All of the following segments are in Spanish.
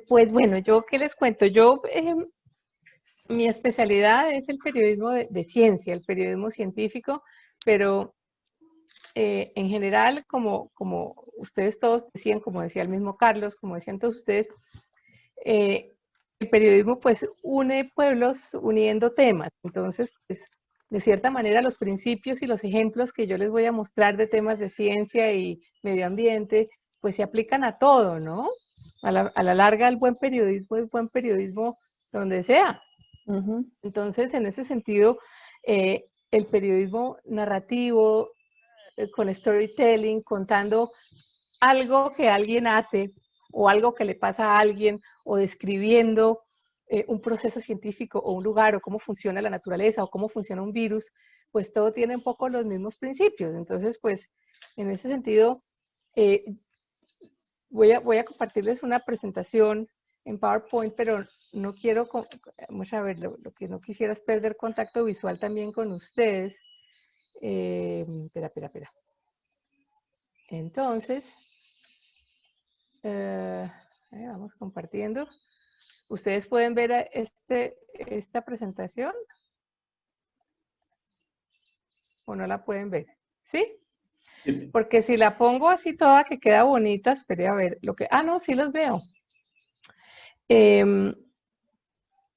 Pues bueno, yo qué les cuento. Mi especialidad es el periodismo de ciencia, el periodismo científico, pero en general, como ustedes todos decían, como decía el mismo Carlos, como decían todos ustedes, eh, el periodismo pues une pueblos uniendo temas. Entonces, pues, de cierta manera los principios y los ejemplos que yo les voy a mostrar de temas de ciencia y medio ambiente, pues se aplican a todo, ¿no? A la larga el buen periodismo es buen periodismo donde sea. Ujú. Entonces, en ese sentido, el periodismo narrativo, con storytelling, contando algo que alguien hace o algo que le pasa a alguien o describiendo un proceso científico o un lugar o cómo funciona la naturaleza o cómo funciona un virus, pues todo tiene un poco los mismos principios. Entonces, pues en ese sentido, eh, voy a compartirles una presentación en PowerPoint, pero no quiero, vamos a ver, lo que no quisiera es perder contacto visual también con ustedes. Espera. Entonces, vamos compartiendo. ¿Ustedes pueden ver esta presentación o no la pueden ver? ¿Sí? Sí. Porque si la pongo así toda que queda bonita, esperé a ver lo que... Ah, no, sí los veo.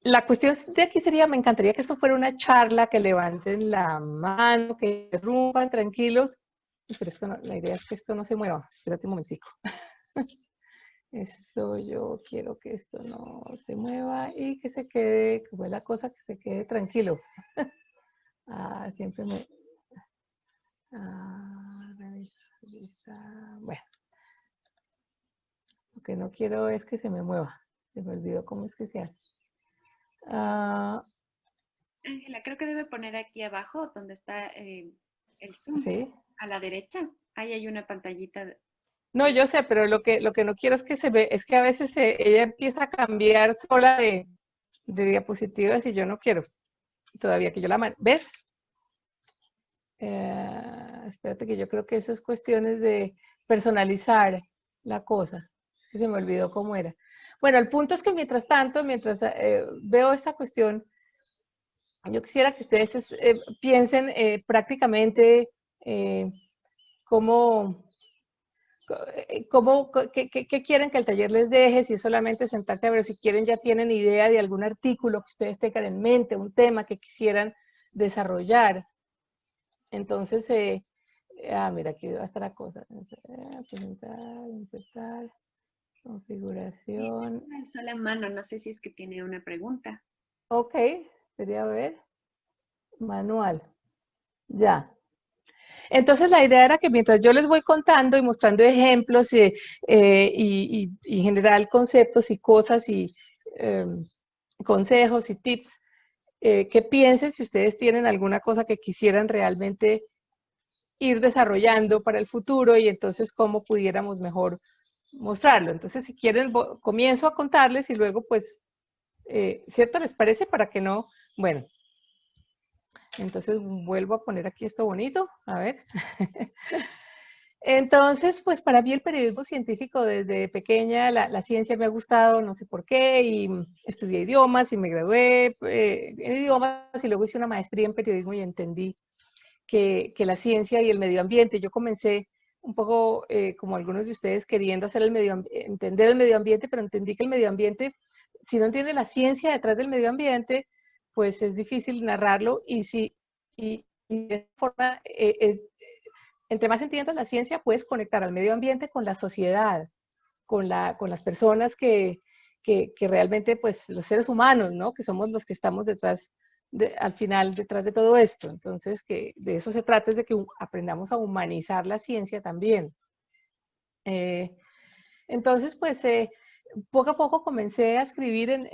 La cuestión de aquí sería, me encantaría que esto fuera una charla, que levanten la mano, que rompan tranquilos. Pero esto no, la idea es que esto no se mueva. Espérate un momentico. Esto yo quiero que esto no se mueva y que se quede, como es la cosa, que se quede tranquilo. Siempre me... Bueno, lo que no quiero es que se me mueva. Se me olvidó cómo es que se hace. Ángela, creo que debe poner aquí abajo donde está el Zoom, Sí. a la derecha. Ahí hay una pantallita. No, yo sé, pero lo que no quiero es que se ve, es que a veces ella empieza a cambiar sola de diapositivas y yo no quiero todavía que yo la... ¿Ves? Espérate que yo creo que eso es cuestiones de personalizar la cosa. Que se me olvidó cómo era. Bueno, el punto es que mientras tanto, mientras veo esta cuestión, yo quisiera que ustedes piensen prácticamente eh, cómo, qué quieren que el taller les deje, si es solamente sentarse a ver, si quieren ya tienen idea de algún artículo que ustedes tengan en mente, un tema que quisieran desarrollar. Entonces, mira, aquí va a estar la cosa. Presentar, insertar, Sí, configuración. una sola mano, no sé si es que tiene una pregunta. Ok, quería ver. Manual. Ya. Entonces la idea era que mientras yo les voy contando y mostrando ejemplos y en general conceptos y cosas y consejos y tips, que piensen si ustedes tienen alguna cosa que quisieran realmente ir desarrollando para el futuro y entonces cómo pudiéramos mejor mostrarlo. Entonces, si quieren, comienzo a contarles y luego, pues, ¿cierto? ¿Les parece? Para que no, bueno, entonces vuelvo a poner aquí esto bonito, a ver. Entonces, pues para mí el periodismo científico desde pequeña, la ciencia me ha gustado, no sé por qué, y estudié idiomas y me gradué en idiomas y luego hice una maestría en periodismo y entendí que la ciencia y el medio ambiente, yo comencé un poco como algunos de ustedes queriendo hacer entender el medio ambiente, pero entendí que el medio ambiente, si no entiende la ciencia detrás del medio ambiente, pues es difícil narrarlo y de esa forma entre más entiendas la ciencia, puedes conectar al medio ambiente con la sociedad, con las personas que realmente, pues los seres humanos, ¿no? Que somos los que estamos detrás, al final, detrás de todo esto. Entonces, que de eso se trata, es de que aprendamos a humanizar la ciencia también. Entonces, pues, poco a poco comencé a escribir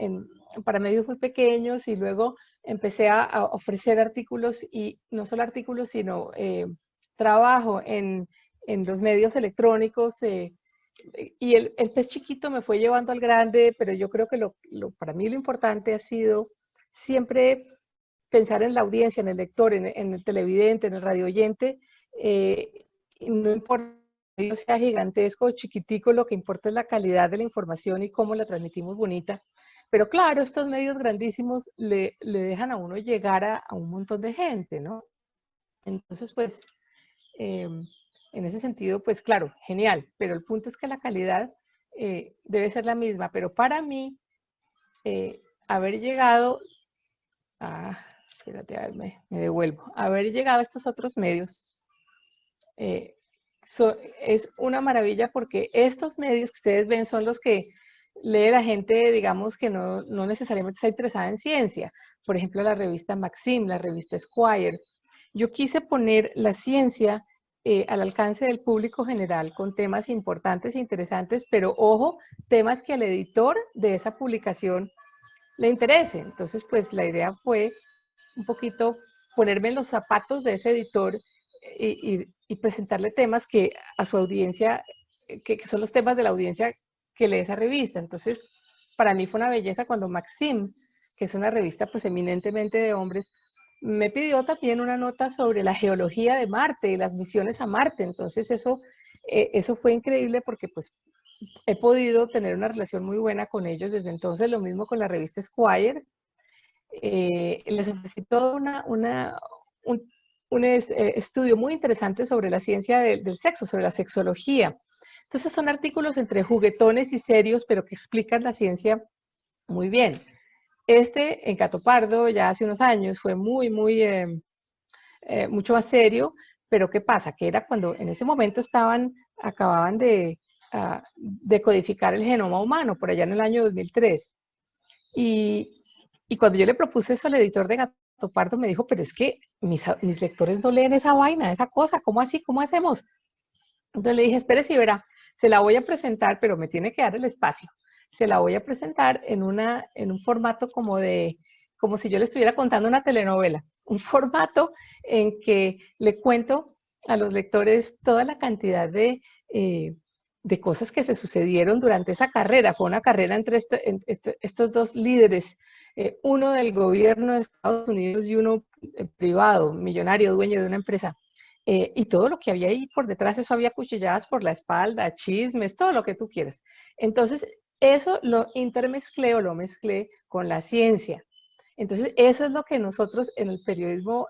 para medios muy pequeños y luego empecé a ofrecer artículos y no solo artículos, sino trabajo en los medios electrónicos y el pez chiquito me fue llevando al grande, pero yo creo que para mí lo importante ha sido siempre pensar en la audiencia, en el lector, en el televidente, en el radio oyente, y no importa medio sea gigantesco o chiquitico, lo que importa es la calidad de la información y cómo la transmitimos bonita. Pero claro, estos medios grandísimos le dejan a uno llegar a un montón de gente, ¿no? Entonces, pues, en ese sentido, pues claro, genial, pero el punto es que la calidad debe ser la misma, pero para mí, haber llegado espérate, a ver, me devuelvo, haber llegado a estos otros medios eh, es una maravilla porque estos medios que ustedes ven son los que lee la gente, digamos, que no necesariamente está interesada en ciencia. Por ejemplo, la revista Maxim, la revista Esquire. Yo quise poner la ciencia al alcance del público general con temas importantes e interesantes, pero ojo, temas que al editor de esa publicación le interese. Entonces, pues la idea fue un poquito ponerme en los zapatos de ese editor y presentarle temas que a su audiencia, que son los temas de la audiencia que lee esa revista. Entonces, para mí fue una belleza cuando Maxim, que es una revista pues eminentemente de hombres, me pidió también una nota sobre la geología de Marte y las misiones a Marte. Entonces eso fue increíble porque pues he podido tener una relación muy buena con ellos desde entonces. Lo mismo con la revista Esquire. Les ofrecí todo un estudio muy interesante sobre la ciencia del sexo, sobre la sexología. Entonces son artículos entre juguetones y serios, pero que explican la ciencia muy bien. En Gato Pardo, ya hace unos años, fue mucho más serio, pero ¿qué pasa? Que era cuando en ese momento acababan de codificar el genoma humano, por allá en el año 2003. Y cuando yo le propuse eso al editor de Gato Pardo, me dijo, pero es que mis lectores no leen esa vaina, esa cosa, ¿cómo así? ¿Cómo hacemos? Entonces le dije, espere si verá, se la voy a presentar, pero me tiene que dar el espacio. Se la voy a presentar en un formato como si yo le estuviera contando una telenovela, un formato en que le cuento a los lectores toda la cantidad de cosas que se sucedieron durante esa carrera. Fue una carrera entre estos dos líderes, uno del gobierno de Estados Unidos y uno privado, millonario, dueño de una empresa. Y todo lo que había ahí por detrás, eso había cuchilladas por la espalda, chismes, todo lo que tú quieras. Entonces, eso lo intermezclé o lo mezclé con la ciencia. Entonces, eso es lo que nosotros en el periodismo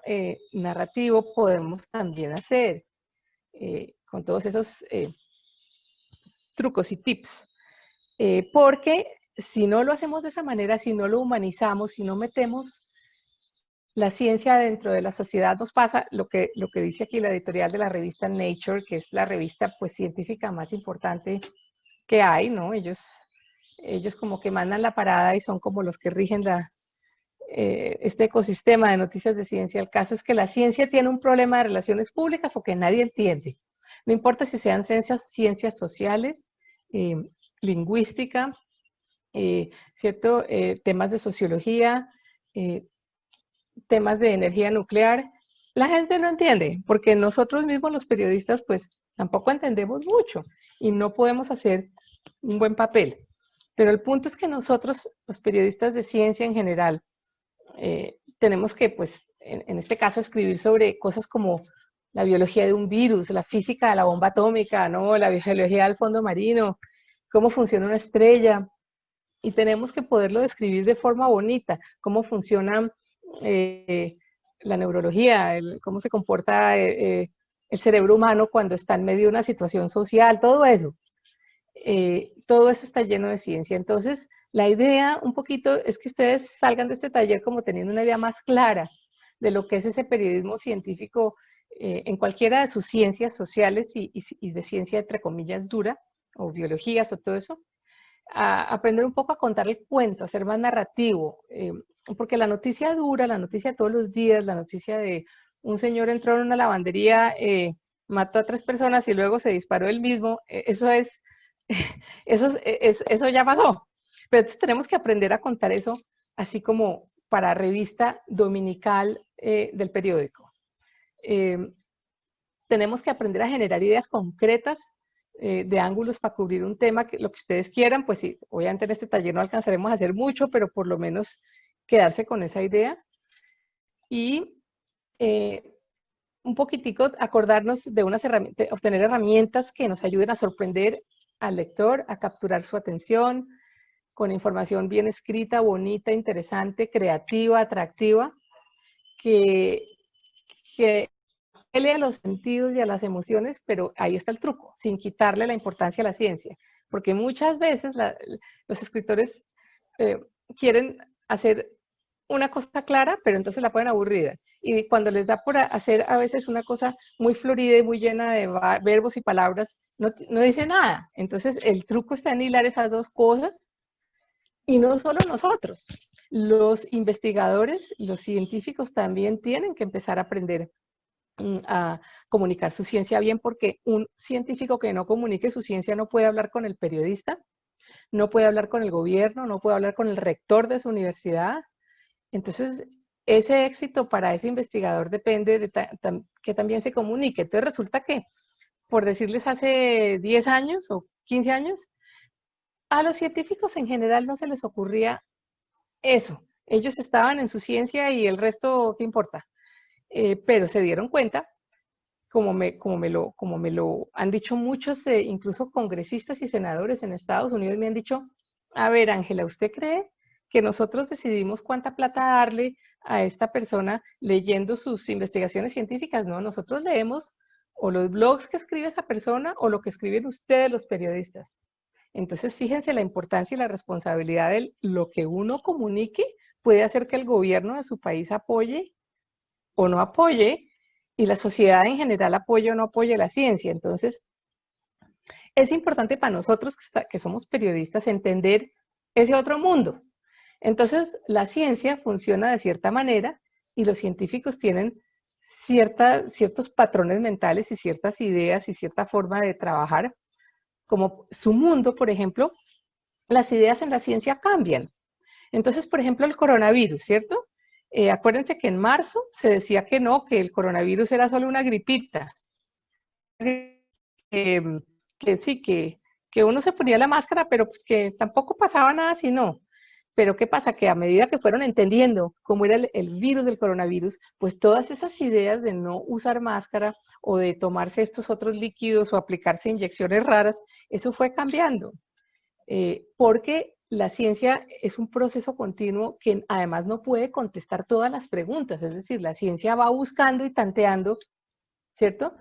narrativo podemos también hacer, con todos esos trucos y tips. Porque si no lo hacemos de esa manera, si no lo humanizamos, si no metemos la ciencia dentro de la sociedad, nos pasa lo que dice aquí la editorial de la revista Nature, que es la revista pues científica más importante que hay, ¿no? Ellos como que mandan la parada y son como los que rigen este ecosistema de noticias de ciencia. El caso es que la ciencia tiene un problema de relaciones públicas porque nadie entiende. No importa si sean ciencias sociales, lingüística, ¿cierto? Temas de sociología, temas de energía nuclear, la gente no entiende, porque nosotros mismos los periodistas pues tampoco entendemos mucho y no podemos hacer un buen papel. Pero el punto es que nosotros, los periodistas de ciencia en general, tenemos que, pues, en este caso, escribir sobre cosas como la biología de un virus, la física de la bomba atómica, ¿no? La biología del fondo marino, cómo funciona una estrella, y tenemos que poderlo describir de forma bonita, cómo funciona la neurología, cómo se comporta el cerebro humano cuando está en medio de una situación social, todo eso. Todo eso está lleno de ciencia. Entonces, la idea un poquito es que ustedes salgan de este taller como teniendo una idea más clara de lo que es ese periodismo científico en cualquiera de sus ciencias sociales y de ciencia entre comillas dura, o biologías o todo eso, a aprender un poco a contar el cuento, a ser más narrativo, porque la noticia dura, la noticia de todos los días, la noticia de un señor entró en una lavandería, mató a 3 personas y luego se disparó él mismo, eso ya pasó. Pero entonces tenemos que aprender a contar eso así como para revista dominical del periódico. Tenemos que aprender a generar ideas concretas de ángulos para cubrir un tema, lo que ustedes quieran, pues sí, obviamente en este taller no alcanzaremos a hacer mucho, pero por lo menos quedarse con esa idea. Y un poquitico acordarnos de unas herramientas, obtener herramientas que nos ayuden a sorprender al lector, a capturar su atención, con información bien escrita, bonita, interesante, creativa, atractiva, que, que apele a los sentidos y a las emociones, pero ahí está el truco, sin quitarle la importancia a la ciencia, porque muchas veces los escritores quieren hacer una cosa clara, pero entonces la ponen aburrida. Y cuando les da por hacer a veces una cosa muy florida y muy llena de verbos y palabras, no dice nada. Entonces el truco está en hilar esas dos cosas. Y no solo nosotros, los investigadores, los científicos también tienen que empezar a aprender a comunicar su ciencia bien, porque un científico que no comunique su ciencia no puede hablar con el periodista, no puede hablar con el gobierno, no puede hablar con el rector de su universidad. Entonces, ese éxito para ese investigador depende de que también se comunique. Entonces, resulta que, por decirles hace 10 años o 15 años, a los científicos en general no se les ocurría eso. Ellos estaban en su ciencia y el resto, ¿qué importa? Pero se dieron cuenta, como me lo han dicho muchos, incluso congresistas y senadores en Estados Unidos, me han dicho, a ver, Ángela, ¿usted cree que nosotros decidimos cuánta plata darle a esta persona leyendo sus investigaciones científicas? No, nosotros leemos o los blogs que escribe esa persona o lo que escriben ustedes, los periodistas. Entonces, fíjense la importancia y la responsabilidad de lo que uno comunique puede hacer que el gobierno de su país apoye o no apoye, y la sociedad en general apoye o no apoye la ciencia. Entonces, es importante para nosotros que somos periodistas entender ese otro mundo. Entonces, la ciencia funciona de cierta manera y los científicos tienen ciertos patrones mentales y ciertas ideas y cierta forma de trabajar, como su mundo, por ejemplo, las ideas en la ciencia cambian. Entonces, por ejemplo, el coronavirus, ¿cierto? Acuérdense que en marzo se decía que no, que el coronavirus era solo una gripita. Que sí, que uno se ponía la máscara, pero pues que tampoco pasaba nada si no. Pero ¿qué pasa? Que a medida que fueron entendiendo cómo era el virus del coronavirus, pues todas esas ideas de no usar máscara o de tomarse estos otros líquidos o aplicarse inyecciones raras, eso fue cambiando. Porque la ciencia es un proceso continuo que además no puede contestar todas las preguntas, es decir, la ciencia va buscando y tanteando, ¿cierto?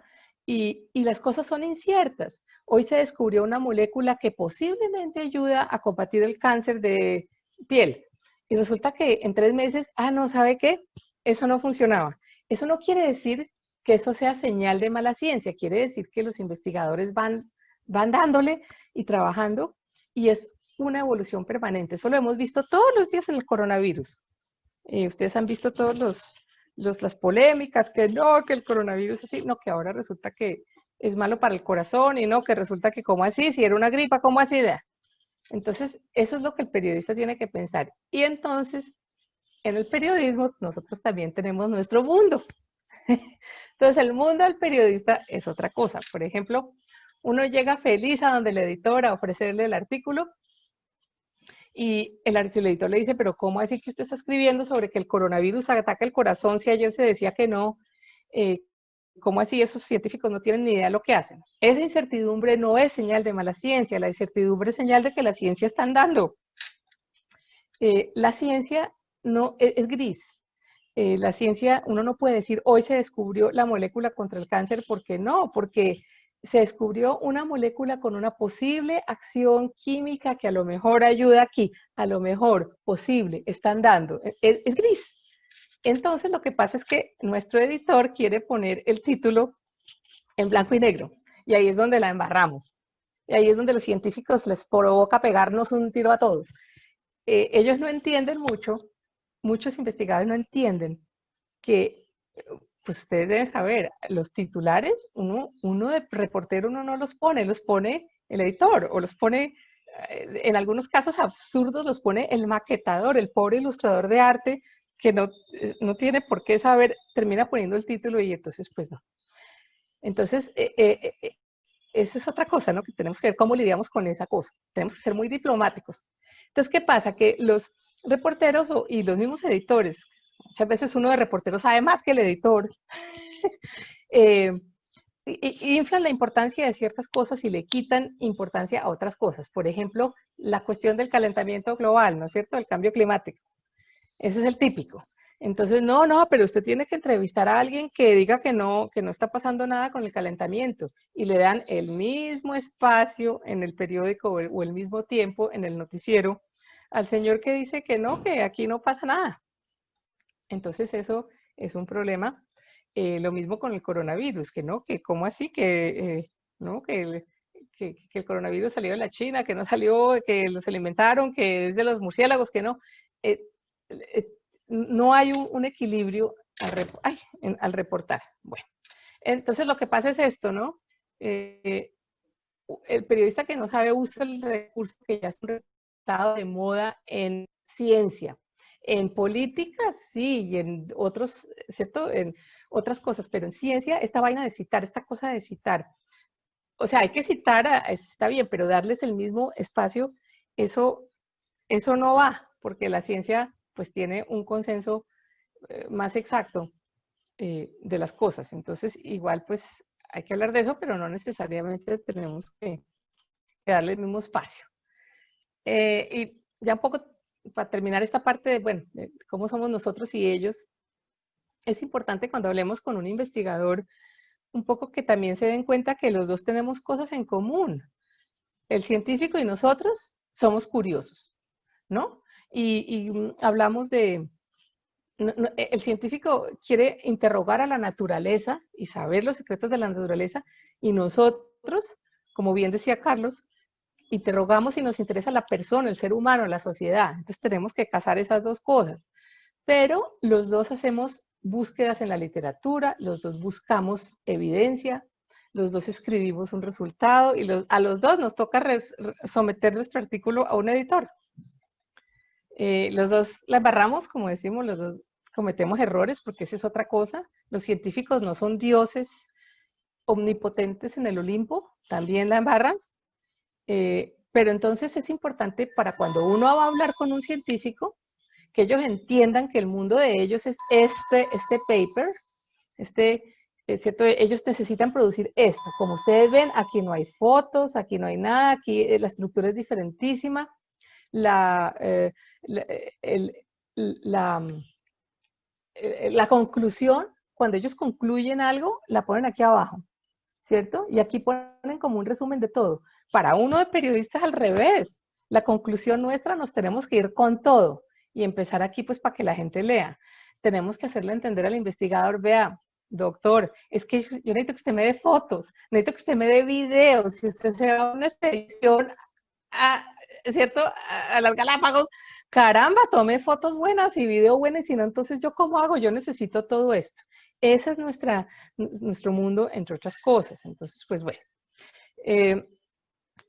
Y las cosas son inciertas. Hoy se descubrió una molécula que posiblemente ayuda a combatir el cáncer de piel. Y resulta que en 3 meses, no, ¿sabe qué? Eso no funcionaba. Eso no quiere decir que eso sea señal de mala ciencia, quiere decir que los investigadores van dándole y trabajando, y es una evolución permanente. Eso lo hemos visto todos los días en el coronavirus. Ustedes han visto todos las polémicas, que no, que el coronavirus es así, no, que ahora resulta que es malo para el corazón, y no, que resulta que como así, si era una gripa, ¿cómo así? Entonces, eso es lo que el periodista tiene que pensar. Y entonces, en el periodismo, nosotros también tenemos nuestro mundo. Entonces, el mundo del periodista es otra cosa. Por ejemplo, uno llega feliz a donde el editor a ofrecerle el artículo, y el editor le dice, pero ¿cómo así que usted está escribiendo sobre que el coronavirus ataca el corazón si ayer se decía que no? ¿Cómo así esos científicos no tienen ni idea de lo que hacen? Esa incertidumbre no es señal de mala ciencia, la incertidumbre es señal de que la ciencia está andando. La ciencia no es gris. La ciencia, uno no puede decir, hoy se descubrió la molécula contra el cáncer, porque no, porque se descubrió una molécula con una posible acción química que a lo mejor ayuda aquí, a lo mejor posible, están dando. Es gris. Entonces lo que pasa es que nuestro editor quiere poner el título en blanco y negro, y ahí es donde la embarramos. Y ahí es donde los científicos les provoca pegarnos un tiro a todos. Ellos no entienden mucho, muchos investigadores no entienden que, pues ustedes deben saber, los titulares, uno de reportero uno no los pone el editor, o los pone, en algunos casos absurdos, los pone el maquetador, el pobre ilustrador de arte, que no tiene por qué saber, termina poniendo el título, y entonces pues no. Entonces, esa es otra cosa, ¿no? Que tenemos que ver cómo lidiamos con esa cosa. Tenemos que ser muy diplomáticos. Entonces, ¿qué pasa? Que los reporteros y los mismos editores, muchas veces uno de reportero sabe más que el editor, eh, inflan la importancia de ciertas cosas y le quitan importancia a otras cosas. Por ejemplo, la cuestión del calentamiento global, ¿no es cierto? El cambio climático. Ese es el típico. Entonces, no, pero usted tiene que entrevistar a alguien que diga que no está pasando nada con el calentamiento. Y le dan el mismo espacio en el periódico o el mismo tiempo en el noticiero al señor que dice que no, que aquí no pasa nada. Entonces, eso es un problema. Lo mismo con el coronavirus, que no, que cómo así, no, que el coronavirus salió de la China, que no salió, que los alimentaron, que es de los murciélagos, que no. Eh, eh, no hay un equilibrio al reportar. Bueno, entonces lo que pasa es esto, ¿no? El periodista que no sabe usa el recurso que ya es un resultado de moda en ciencia. En política, sí, y en otros, ¿cierto? En otras cosas, pero en ciencia, esta vaina de citar, esta cosa de citar, o sea, hay que citar, está bien, pero darles el mismo espacio, eso no va, porque la ciencia pues tiene un consenso más exacto de las cosas. Entonces, igual pues hay que hablar de eso, pero no necesariamente tenemos que darle el mismo espacio. Y ya un poco para terminar esta parte de, bueno, de cómo somos nosotros y ellos, es importante cuando hablemos con un investigador un poco que también se den cuenta que los dos tenemos cosas en común. El científico y nosotros somos curiosos, ¿no? Y hablamos de, el científico quiere interrogar a la naturaleza y saber los secretos de la naturaleza, y nosotros, como bien decía Carlos, interrogamos y nos interesa la persona, el ser humano, la sociedad. Entonces tenemos que casar esas dos cosas. Pero los dos hacemos búsquedas en la literatura, los dos buscamos evidencia, los dos escribimos un resultado y a los dos nos toca someter nuestro artículo a un editor. Los dos la embarramos, como decimos, los dos cometemos errores, porque esa es otra cosa. Los científicos no son dioses omnipotentes en el Olimpo, también la embarran. Pero entonces es importante para cuando uno va a hablar con un científico, que ellos entiendan que el mundo de ellos es este paper, ¿cierto? Ellos necesitan producir esto. Como ustedes ven, aquí no hay fotos, aquí no hay nada, aquí la estructura es diferentísima. La conclusión, cuando ellos concluyen algo, la ponen aquí abajo, ¿cierto? Y aquí ponen como un resumen de todo. Para uno de periodistas al revés, la conclusión nuestra nos tenemos que ir con todo y empezar aquí pues para que la gente lea. Tenemos que hacerle entender al investigador, vea, doctor, es que yo necesito que usted me dé fotos, necesito que usted me dé videos, si usted se va a una expedición ¿cierto? A las Galápagos, caramba, tome fotos buenas y video buenas, y si no, entonces yo cómo hago, yo necesito todo esto. Ese es nuestro mundo, entre otras cosas. Entonces, pues bueno.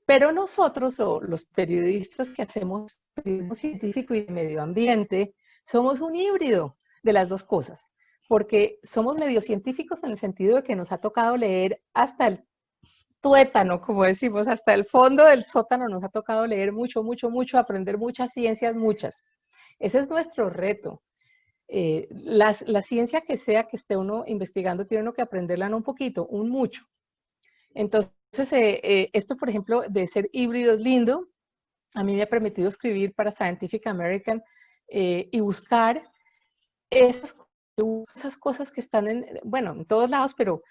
Pero nosotros, o los periodistas que hacemos periodismo científico y de medio ambiente, somos un híbrido de las dos cosas, porque somos medio científicos en el sentido de que nos ha tocado leer hasta el tuétano, como decimos, hasta el fondo del sótano nos ha tocado leer mucho, mucho, mucho, aprender muchas ciencias, muchas. Ese es nuestro reto. La ciencia que sea que esté uno investigando, tiene uno que aprenderla no un poquito, un mucho. Entonces, esto, por ejemplo, de ser híbrido es lindo. A mí me ha permitido escribir para Scientific American y buscar esas cosas que están en todos lados, pero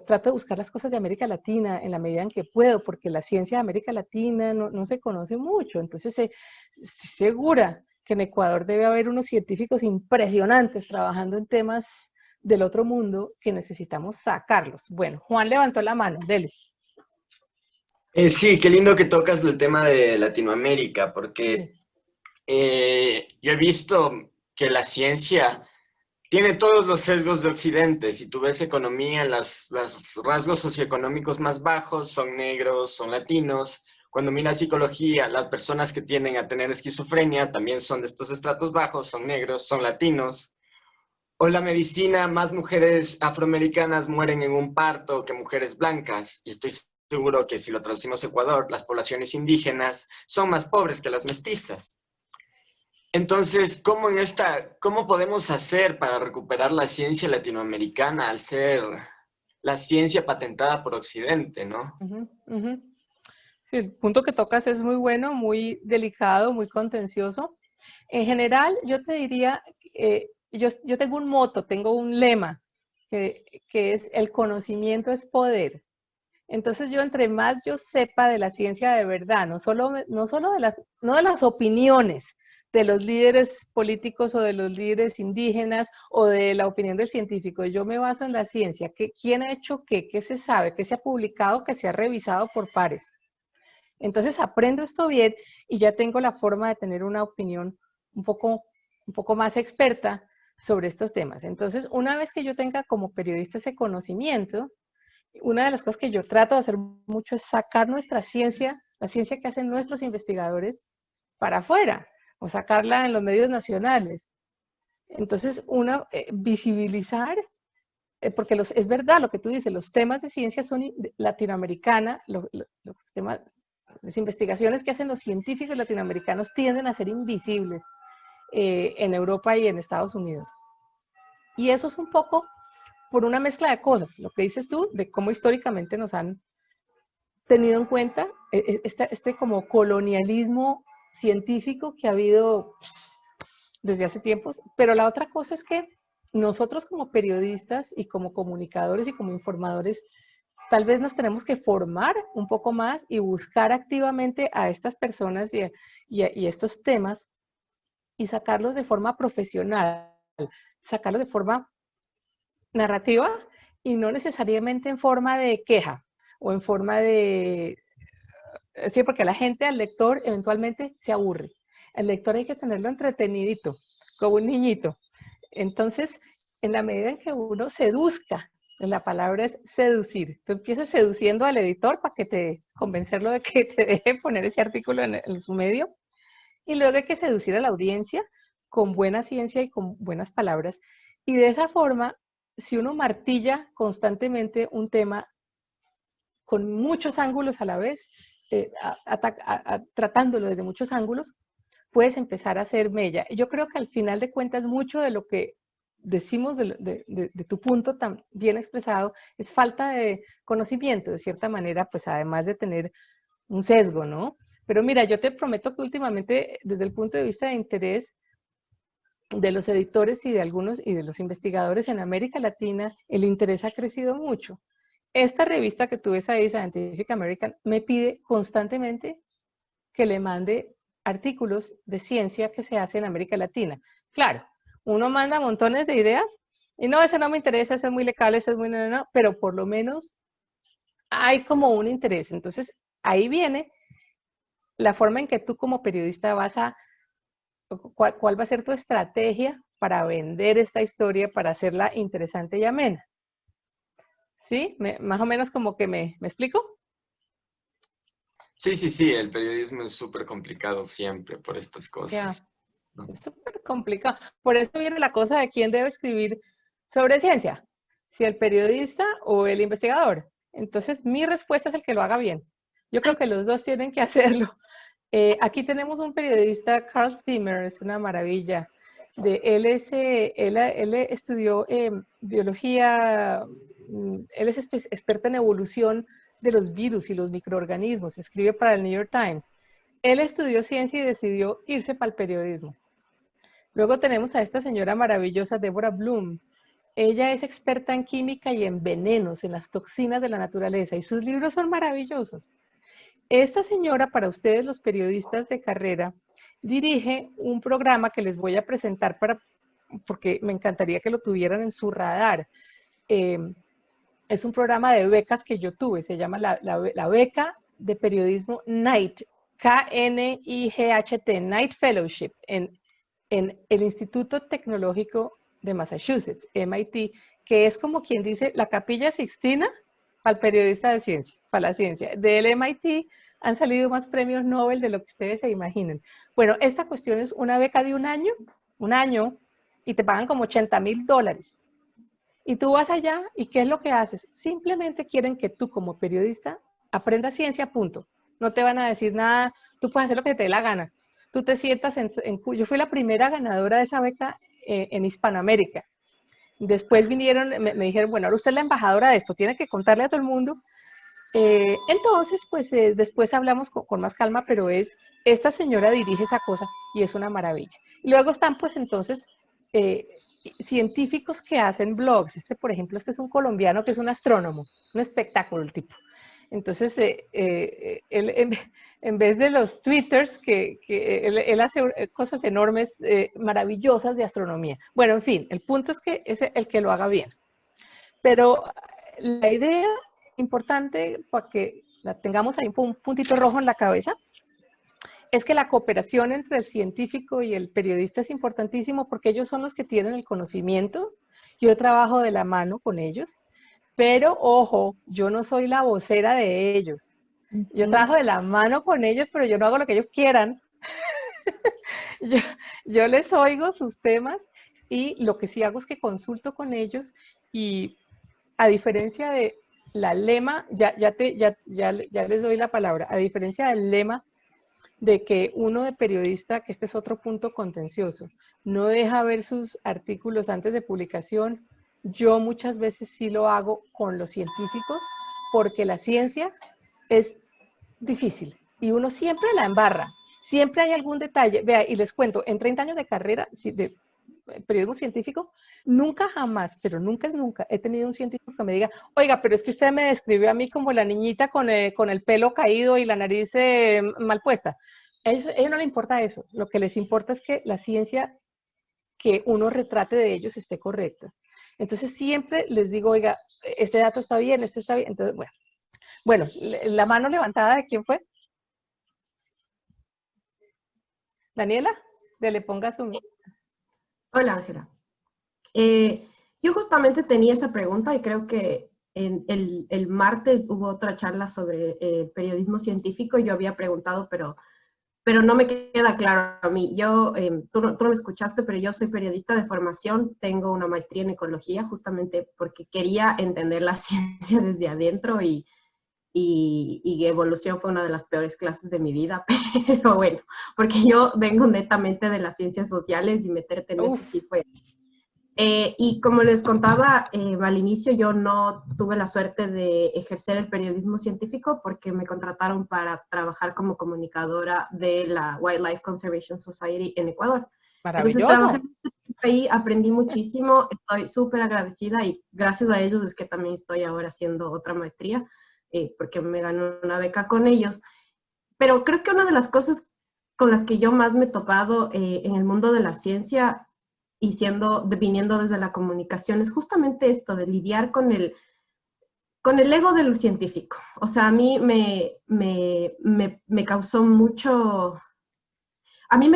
trato de buscar las cosas de América Latina en la medida en que puedo, porque la ciencia de América Latina no se conoce mucho. Entonces, estoy segura que en Ecuador debe haber unos científicos impresionantes trabajando en temas del otro mundo que necesitamos sacarlos. Bueno, Juan levantó la mano, dele. Sí, qué lindo que tocas el tema de Latinoamérica, porque yo he visto que la ciencia tiene todos los sesgos de Occidente. Si tú ves economía, los rasgos socioeconómicos más bajos son negros, son latinos. Cuando miras psicología, las personas que tienden a tener esquizofrenia también son de estos estratos bajos, son negros, son latinos. O la medicina, más mujeres afroamericanas mueren en un parto que mujeres blancas. Y estoy seguro que si lo traducimos a Ecuador, las poblaciones indígenas son más pobres que las mestizas. Entonces, ¿cómo podemos hacer para recuperar la ciencia latinoamericana al ser la ciencia patentada por Occidente, ¿no? Ujú, ujú. Sí, el punto que tocas es muy bueno, muy delicado, muy contencioso. En general, yo te diría, yo tengo un moto, tengo un lema, que es el conocimiento es poder. Entonces yo entre más yo sepa de la ciencia de verdad, no solo no de las opiniones de los líderes políticos o de los líderes indígenas o de la opinión del científico, yo me baso en la ciencia, quién ha hecho qué se sabe, qué se ha publicado, qué se ha revisado por pares. Entonces aprendo esto bien y ya tengo la forma de tener una opinión un poco más experta sobre estos temas. Entonces, una vez que yo tenga como periodista ese conocimiento, una de las cosas que yo trato de hacer mucho es sacar nuestra ciencia, la ciencia que hacen nuestros investigadores, para afuera, o sacarla en los medios nacionales. Entonces, visibilizar, porque es verdad lo que tú dices, los temas de ciencia son latinoamericana, los temas, las investigaciones que hacen los científicos latinoamericanos tienden a ser invisibles en Europa y en Estados Unidos. Y eso es un poco por una mezcla de cosas, lo que dices tú, de cómo históricamente nos han tenido en cuenta este como colonialismo científico que ha habido desde hace tiempos, pero la otra cosa es que nosotros como periodistas y como comunicadores y como informadores, tal vez nos tenemos que formar un poco más y buscar activamente a estas personas y estos temas y sacarlos de forma profesional, sacarlos de forma narrativa y no necesariamente en forma de queja o en forma de... Sí, porque la gente, al lector, eventualmente se aburre. El lector hay que tenerlo entretenidito, como un niñito. Entonces, en la medida en que uno seduzca, la palabra es seducir. Tú empiezas seduciendo al editor para que convencerlo de que te deje poner ese artículo en su medio. Y luego hay que seducir a la audiencia con buena ciencia y con buenas palabras. Y de esa forma, si uno martilla constantemente un tema con muchos ángulos a la vez, tratándolo desde muchos ángulos, puedes empezar a hacer mella. Yo creo que al final de cuentas mucho de lo que decimos de tu punto tan bien expresado es falta de conocimiento, de cierta manera, pues además de tener un sesgo, ¿no? Pero mira, yo te prometo que últimamente, desde el punto de vista de interés de los editores y de algunos y de los investigadores en América Latina, el interés ha crecido mucho. Esta revista que tú ves ahí, Scientific American, me pide constantemente que le mande artículos de ciencia que se hacen en América Latina. Claro, uno manda montones de ideas y no, ese no me interesa, ese es muy legal, ese es muy no, pero por lo menos hay como un interés. Entonces, ahí viene la forma en que tú como periodista cuál va a ser tu estrategia para vender esta historia, para hacerla interesante y amena. ¿Sí? Más o menos como que me explico. Sí, sí, sí, el periodismo es súper complicado siempre por estas Ya, cosas, ¿no? es súper complicado. Por eso viene la cosa de quién debe escribir sobre ciencia, si el periodista o el investigador. Entonces, mi respuesta es el que lo haga bien. Yo creo que los dos tienen que hacerlo. Aquí tenemos un periodista, Carl Zimmer, es una maravilla. Él estudió biología, él es experto en evolución de los virus y los microorganismos, escribe para el New York Times. Él estudió ciencia y decidió irse para el periodismo. Luego tenemos a esta señora maravillosa, Deborah Bloom. Ella es experta en química y en venenos, en las toxinas de la naturaleza, y sus libros son maravillosos. Esta señora, para ustedes los periodistas de carrera, dirige un programa que les voy a presentar porque me encantaría que lo tuvieran en su radar. Eh, es un programa de becas que yo tuve, se llama la beca de periodismo Knight, K-N-I-G-H-T, Knight Fellowship, en el Instituto Tecnológico de Massachusetts, MIT, que es como quien dice la Capilla Sixtina para el periodista de ciencia, para la ciencia. Del MIT han salido más premios Nobel de lo que ustedes se imaginen. Bueno, esta cuestión es una beca de un año, y te pagan como $80,000. Y tú vas allá y ¿qué es lo que haces? Simplemente quieren que tú como periodista aprendas ciencia, punto. No te van a decir nada, tú puedes hacer lo que te dé la gana. tú te sientas yo fui la primera ganadora de esa beca en Hispanoamérica. Después vinieron, me dijeron, bueno, ahora usted es la embajadora de esto, tiene que contarle a todo el mundo. Entonces, pues después hablamos con más calma, pero esta señora dirige esa cosa y es una maravilla. Luego están, pues entonces, científicos que hacen blogs. Por ejemplo, este es un colombiano que es un astrónomo, un espectáculo el tipo. Entonces, él, en vez de los twitters, él hace cosas enormes, maravillosas de astronomía. Bueno, en fin, el punto es que es el que lo haga bien. Pero la idea importante, para que la tengamos ahí un puntito rojo en la cabeza, es que la cooperación entre el científico y el periodista es importantísimo porque ellos son los que tienen el conocimiento. Yo trabajo de la mano con ellos, pero ojo, yo no soy la vocera de ellos. Yo trabajo de la mano con ellos, pero yo no hago lo que ellos quieran. yo les oigo sus temas y lo que sí hago es que consulto con ellos y a diferencia de la lema, ya les doy la palabra, a diferencia del lema de que uno de periodista, que este es otro punto contencioso, no deja ver sus artículos antes de publicación, yo muchas veces sí lo hago con los científicos porque la ciencia es difícil y uno siempre la embarra, siempre hay algún detalle. Vea, y les cuento, en 30 años de carrera de periodismo científico, nunca jamás, pero nunca es nunca, he tenido un científico que me diga, oiga, pero es que usted me describió a mí como la niñita con el pelo caído y la nariz mal puesta. A ellos no les importa eso, lo que les importa es que la ciencia que uno retrate de ellos esté correcta. Entonces siempre les digo, oiga, este dato está bien, este está bien. Entonces, bueno, la mano levantada, ¿de quién fue? Daniela, le ponga su... Hola, Ángela. Yo justamente tenía esa pregunta y creo que el martes hubo otra charla sobre periodismo científico y yo había preguntado, pero no me queda claro a mí. Tú no me escuchaste, pero yo soy periodista de formación, tengo una maestría en ecología justamente porque quería entender la ciencia desde adentro y evolución fue una de las peores clases de mi vida, pero bueno, porque yo vengo netamente de las ciencias sociales y meterte en eso sí fue. Y como les contaba al inicio, yo no tuve la suerte de ejercer el periodismo científico porque me contrataron para trabajar como comunicadora de la Wildlife Conservation Society en Ecuador. Maravilloso. Entonces trabajé ahí, aprendí muchísimo, estoy súper agradecida y gracias a ellos es que también estoy ahora haciendo otra maestría porque me gané una beca con ellos. Pero creo que una de las cosas con las que yo más me he topado en el mundo de la ciencia y viniendo desde la comunicación es justamente esto de lidiar con el ego del científico. O sea, a mí me causó mucho... A mí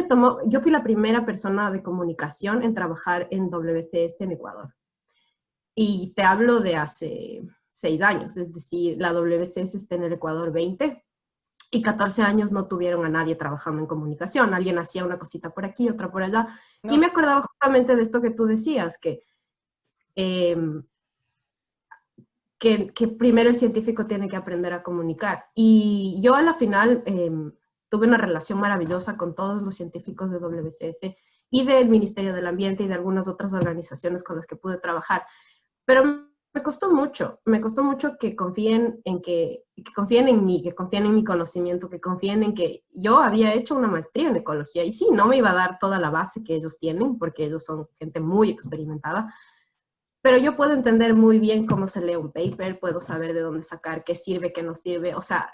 yo fui la primera persona de comunicación en trabajar en WCS en Ecuador. Y te hablo de hace 6 años, es decir, la WCS está en el Ecuador 20 y 14 años no tuvieron a nadie trabajando en comunicación. Alguien hacía una cosita por aquí, otra por allá. No. Y me acordaba justamente de esto que tú decías, que primero el científico tiene que aprender a comunicar. Y yo a la final tuve una relación maravillosa con todos los científicos de WCS y del Ministerio del Ambiente y de algunas otras organizaciones con las que pude trabajar. Pero me costó mucho que confíen en mí, que confíen en mi conocimiento, que confíen en que yo había hecho una maestría en ecología y sí, no me iba a dar toda la base que ellos tienen, porque ellos son gente muy experimentada, pero yo puedo entender muy bien cómo se lee un paper, puedo saber de dónde sacar, qué sirve, qué no sirve, o sea,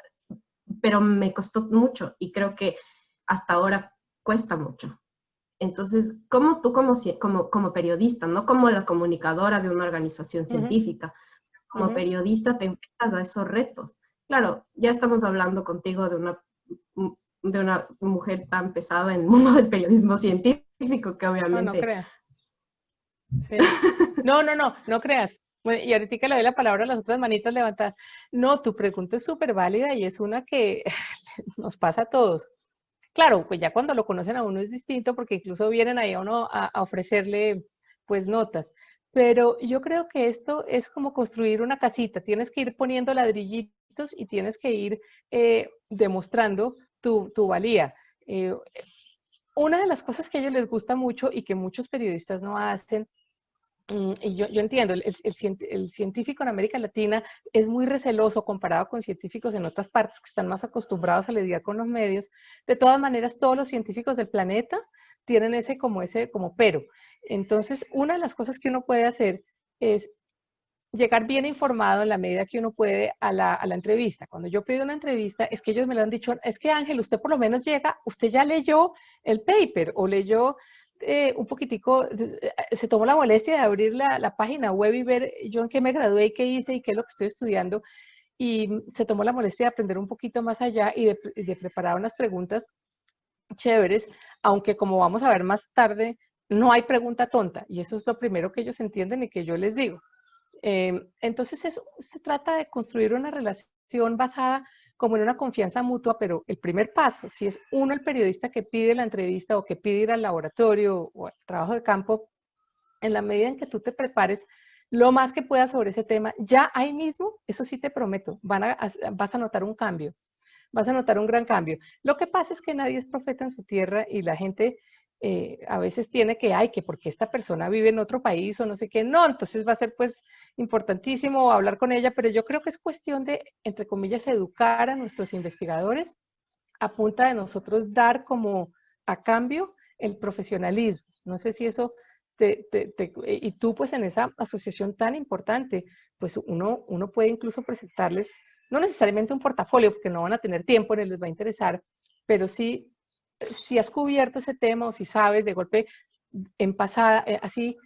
pero me costó mucho y creo que hasta ahora cuesta mucho. Entonces, ¿cómo tú como periodista, no como la comunicadora de una organización científica, como periodista te enfrentas a esos retos? Claro, ya estamos hablando contigo de una mujer tan pesada en el mundo del periodismo científico que obviamente... No creas. Sí. No creas. Bueno, y ahorita le doy la palabra a las otras manitas levantadas. No, tu pregunta es súper válida y es una que nos pasa a todos. Claro, pues ya cuando lo conocen a uno es distinto porque incluso vienen ahí a uno a ofrecerle pues notas. Pero yo creo que esto es como construir una casita. Tienes que ir poniendo ladrillitos y tienes que ir demostrando tu valía. una de las cosas que a ellos les gusta mucho y que muchos periodistas no hacen, y yo entiendo, el científico en América Latina es muy receloso comparado con científicos en otras partes que están más acostumbrados a lidiar con los medios. De todas maneras, todos los científicos del planeta tienen ese como pero. Entonces, una de las cosas que uno puede hacer es llegar bien informado en la medida que uno puede a la entrevista. Cuando yo pido una entrevista, es que ellos me lo han dicho, es que Ángel, usted por lo menos llega, usted ya leyó el paper o leyó un poquitico, se tomó la molestia de abrir la página web y ver yo en qué me gradué y qué hice y qué es lo que estoy estudiando, y se tomó la molestia de aprender un poquito más allá y de preparar unas preguntas chéveres, aunque como vamos a ver más tarde, no hay pregunta tonta, y eso es lo primero que ellos entienden y que yo les digo. Entonces se trata de construir una relación basada como en una confianza mutua, pero el primer paso, si es uno el periodista que pide la entrevista o que pide ir al laboratorio o al trabajo de campo, en la medida en que tú te prepares lo más que puedas sobre ese tema, ya ahí mismo, eso sí te prometo, vas a notar un cambio, vas a notar un gran cambio. Lo que pasa es que nadie es profeta en su tierra y la gente a veces tiene que porque esta persona vive en otro país o no sé qué, no, entonces va a ser pues importantísimo hablar con ella, pero yo creo que es cuestión de, entre comillas, educar a nuestros investigadores a punta de nosotros dar como a cambio el profesionalismo. No sé si eso, y tú pues en esa asociación tan importante, pues uno puede incluso presentarles, no necesariamente un portafolio, porque no van a tener tiempo, ni les va a interesar, pero sí, si has cubierto ese tema o si sabes de golpe en pasada, así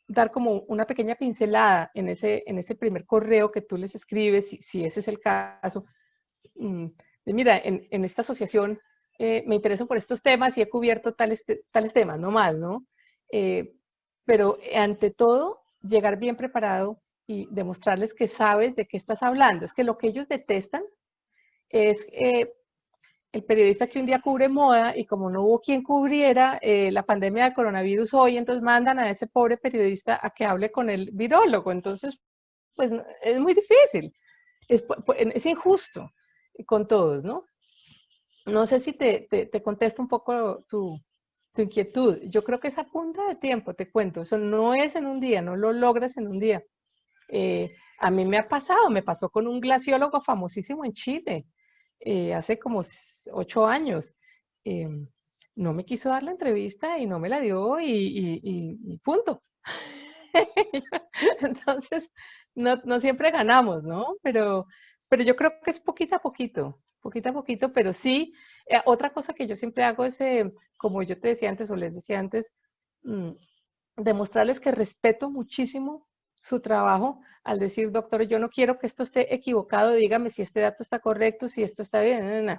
dar como una pequeña pincelada en ese primer correo que tú les escribes, si ese es el caso. Mira, en esta asociación me intereso por estos temas y he cubierto tales temas, no más, ¿no? Pero ante todo, llegar bien preparado y demostrarles que sabes de qué estás hablando. Es que lo que ellos detestan es el periodista que un día cubre moda y como no hubo quien cubriera la pandemia del coronavirus hoy, entonces mandan a ese pobre periodista a que hable con el virólogo. Entonces, pues es muy difícil, es injusto con todos, ¿no? No sé si te contesto un poco tu inquietud. Yo creo que esa punta de tiempo, te cuento, eso no es en un día, no lo logras en un día. A mí me pasó con un glaciólogo famosísimo en Chile, hace como 8 años. Eh, no me quiso dar la entrevista y no me la dio y punto. Entonces, no siempre ganamos, ¿no? Pero yo creo que es poquito a poquito, pero sí, otra cosa que yo siempre hago es, como yo te decía antes o les decía antes, mm, demostrarles que respeto muchísimo su trabajo al decir, doctor, yo no quiero que esto esté equivocado, dígame si este dato está correcto, si esto está bien.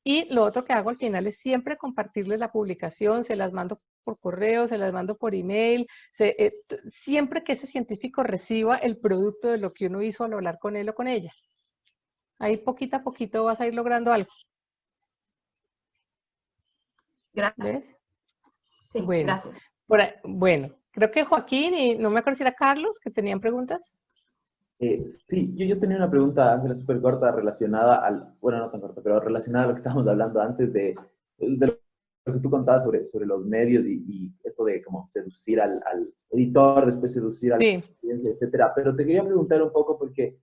Y lo otro que hago al final es siempre compartirles la publicación, se las mando por correo, se las mando por email, siempre que ese científico reciba el producto de lo que uno hizo al hablar con él o con ella. Ahí poquito a poquito vas a ir logrando algo. Gracias. ¿Ves? Sí, bueno, gracias. Bueno, creo que Joaquín y no me acuerdo si era Carlos, que tenían preguntas. Sí, yo tenía una pregunta, Ángela, súper corta, relacionada bueno, no tan corta, pero relacionada a lo que estábamos hablando antes de lo que tú contabas sobre los medios y esto de cómo seducir al editor, después seducir a la Sí, audiencia, etcétera. Pero te quería preguntar un poco porque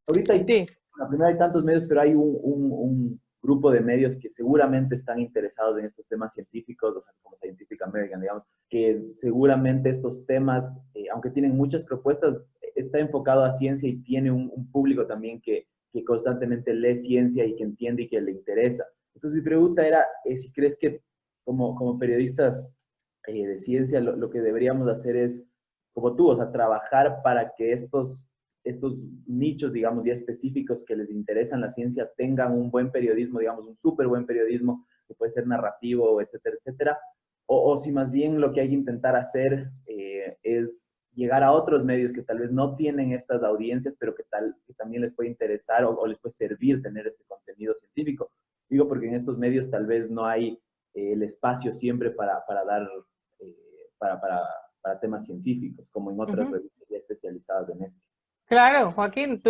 ahorita sí, primero hay tantos medios, pero hay un grupo de medios que seguramente están interesados en estos temas científicos, o sea, como Scientific American, digamos, que seguramente estos temas, aunque tienen muchas propuestas, está enfocado a ciencia y tiene un público también que constantemente lee ciencia y que entiende y que le interesa. Entonces mi pregunta era si crees que como periodistas de ciencia lo que deberíamos hacer es, como tú, o sea, trabajar para que estos nichos, digamos, ya específicos que les interesan la ciencia tengan un buen periodismo, digamos, un súper buen periodismo que puede ser narrativo, etcétera, etcétera. O si más bien lo que hay que intentar hacer es llegar a otros medios que tal vez no tienen estas audiencias, pero que también les puede interesar o les puede servir tener este contenido científico. Digo porque en estos medios tal vez no hay el espacio siempre para dar, para temas científicos, como en otras revistas ya especializadas en esto. claro, Joaquín,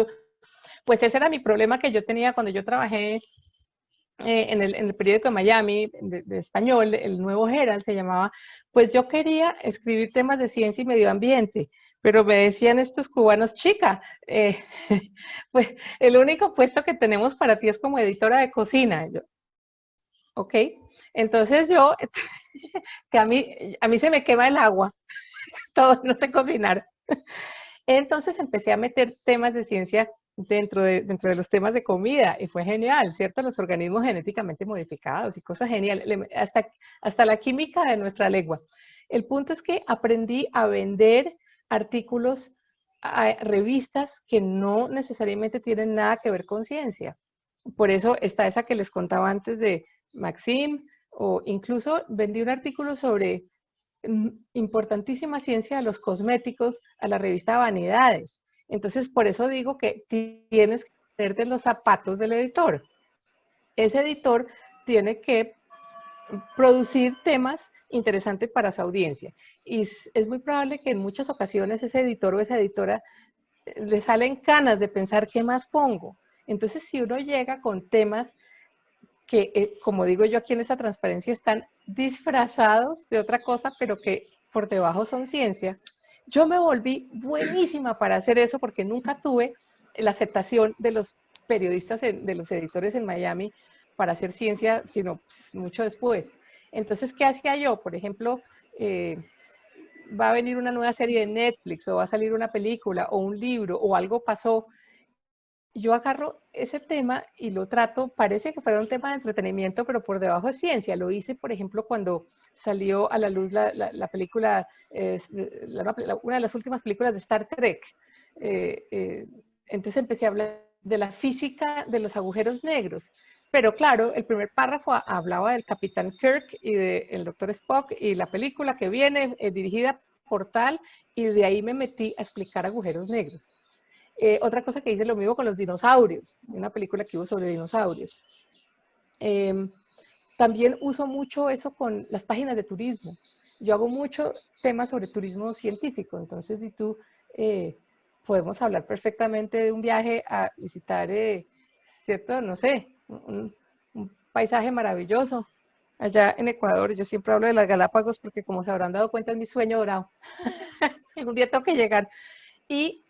pues ese era mi problema que yo tenía cuando yo trabajé en el periódico de Miami, de español, el Nuevo Herald se llamaba, pues yo quería escribir temas de ciencia y medio ambiente, pero me decían estos cubanos, chica, pues el único puesto que tenemos para ti es como editora de cocina. Yo, ok, entonces yo, que a mí se me quema el agua, todo, no sé cocinar. Entonces empecé a meter temas de ciencia dentro de los temas de comida y fue genial, ¿cierto? Los organismos genéticamente modificados y cosas geniales, hasta la química de nuestra lengua. El punto es que aprendí a vender artículos a revistas que no necesariamente tienen nada que ver con ciencia. Por eso está esa que les contaba antes de Maxim, o incluso vendí un artículo sobre importantísima ciencia de los cosméticos a la revista Vanidades. Entonces, por eso digo que tienes que hacerte los zapatos del editor. Ese editor tiene que producir temas interesantes para su audiencia. Y es muy probable que en muchas ocasiones ese editor o esa editora le salen canas de pensar qué más pongo. Entonces, si uno llega con temas que, como digo yo aquí en esta transparencia, están disfrazados de otra cosa, pero que por debajo son ciencia, yo me volví buenísima para hacer eso porque nunca tuve la aceptación de los periodistas, de los editores en Miami para hacer ciencia, sino pues, mucho después. Entonces, ¿qué hacía yo? Por ejemplo, va a venir una nueva serie de Netflix, o va a salir una película, o un libro, o algo pasó. Yo agarro ese tema y lo trato, parece que fuera un tema de entretenimiento, pero por debajo es ciencia. Lo hice, por ejemplo, cuando salió a la luz la película, una de las últimas películas de Star Trek. Entonces empecé a hablar de la física de los agujeros negros. Pero claro, el primer párrafo hablaba del Capitán Kirk y del Dr. Spock y la película que viene dirigida por tal, y de ahí me metí a explicar agujeros negros. Otra cosa que hice lo mismo con los dinosaurios, una película que hubo sobre dinosaurios. También uso mucho eso con las páginas de turismo. Yo hago mucho temas sobre turismo científico, entonces si tú podemos hablar perfectamente de un viaje a visitar, ¿cierto? No sé, un paisaje maravilloso allá en Ecuador. Yo siempre hablo de las Galápagos porque, como se habrán dado cuenta, es mi sueño dorado. Algún día tengo que llegar. Y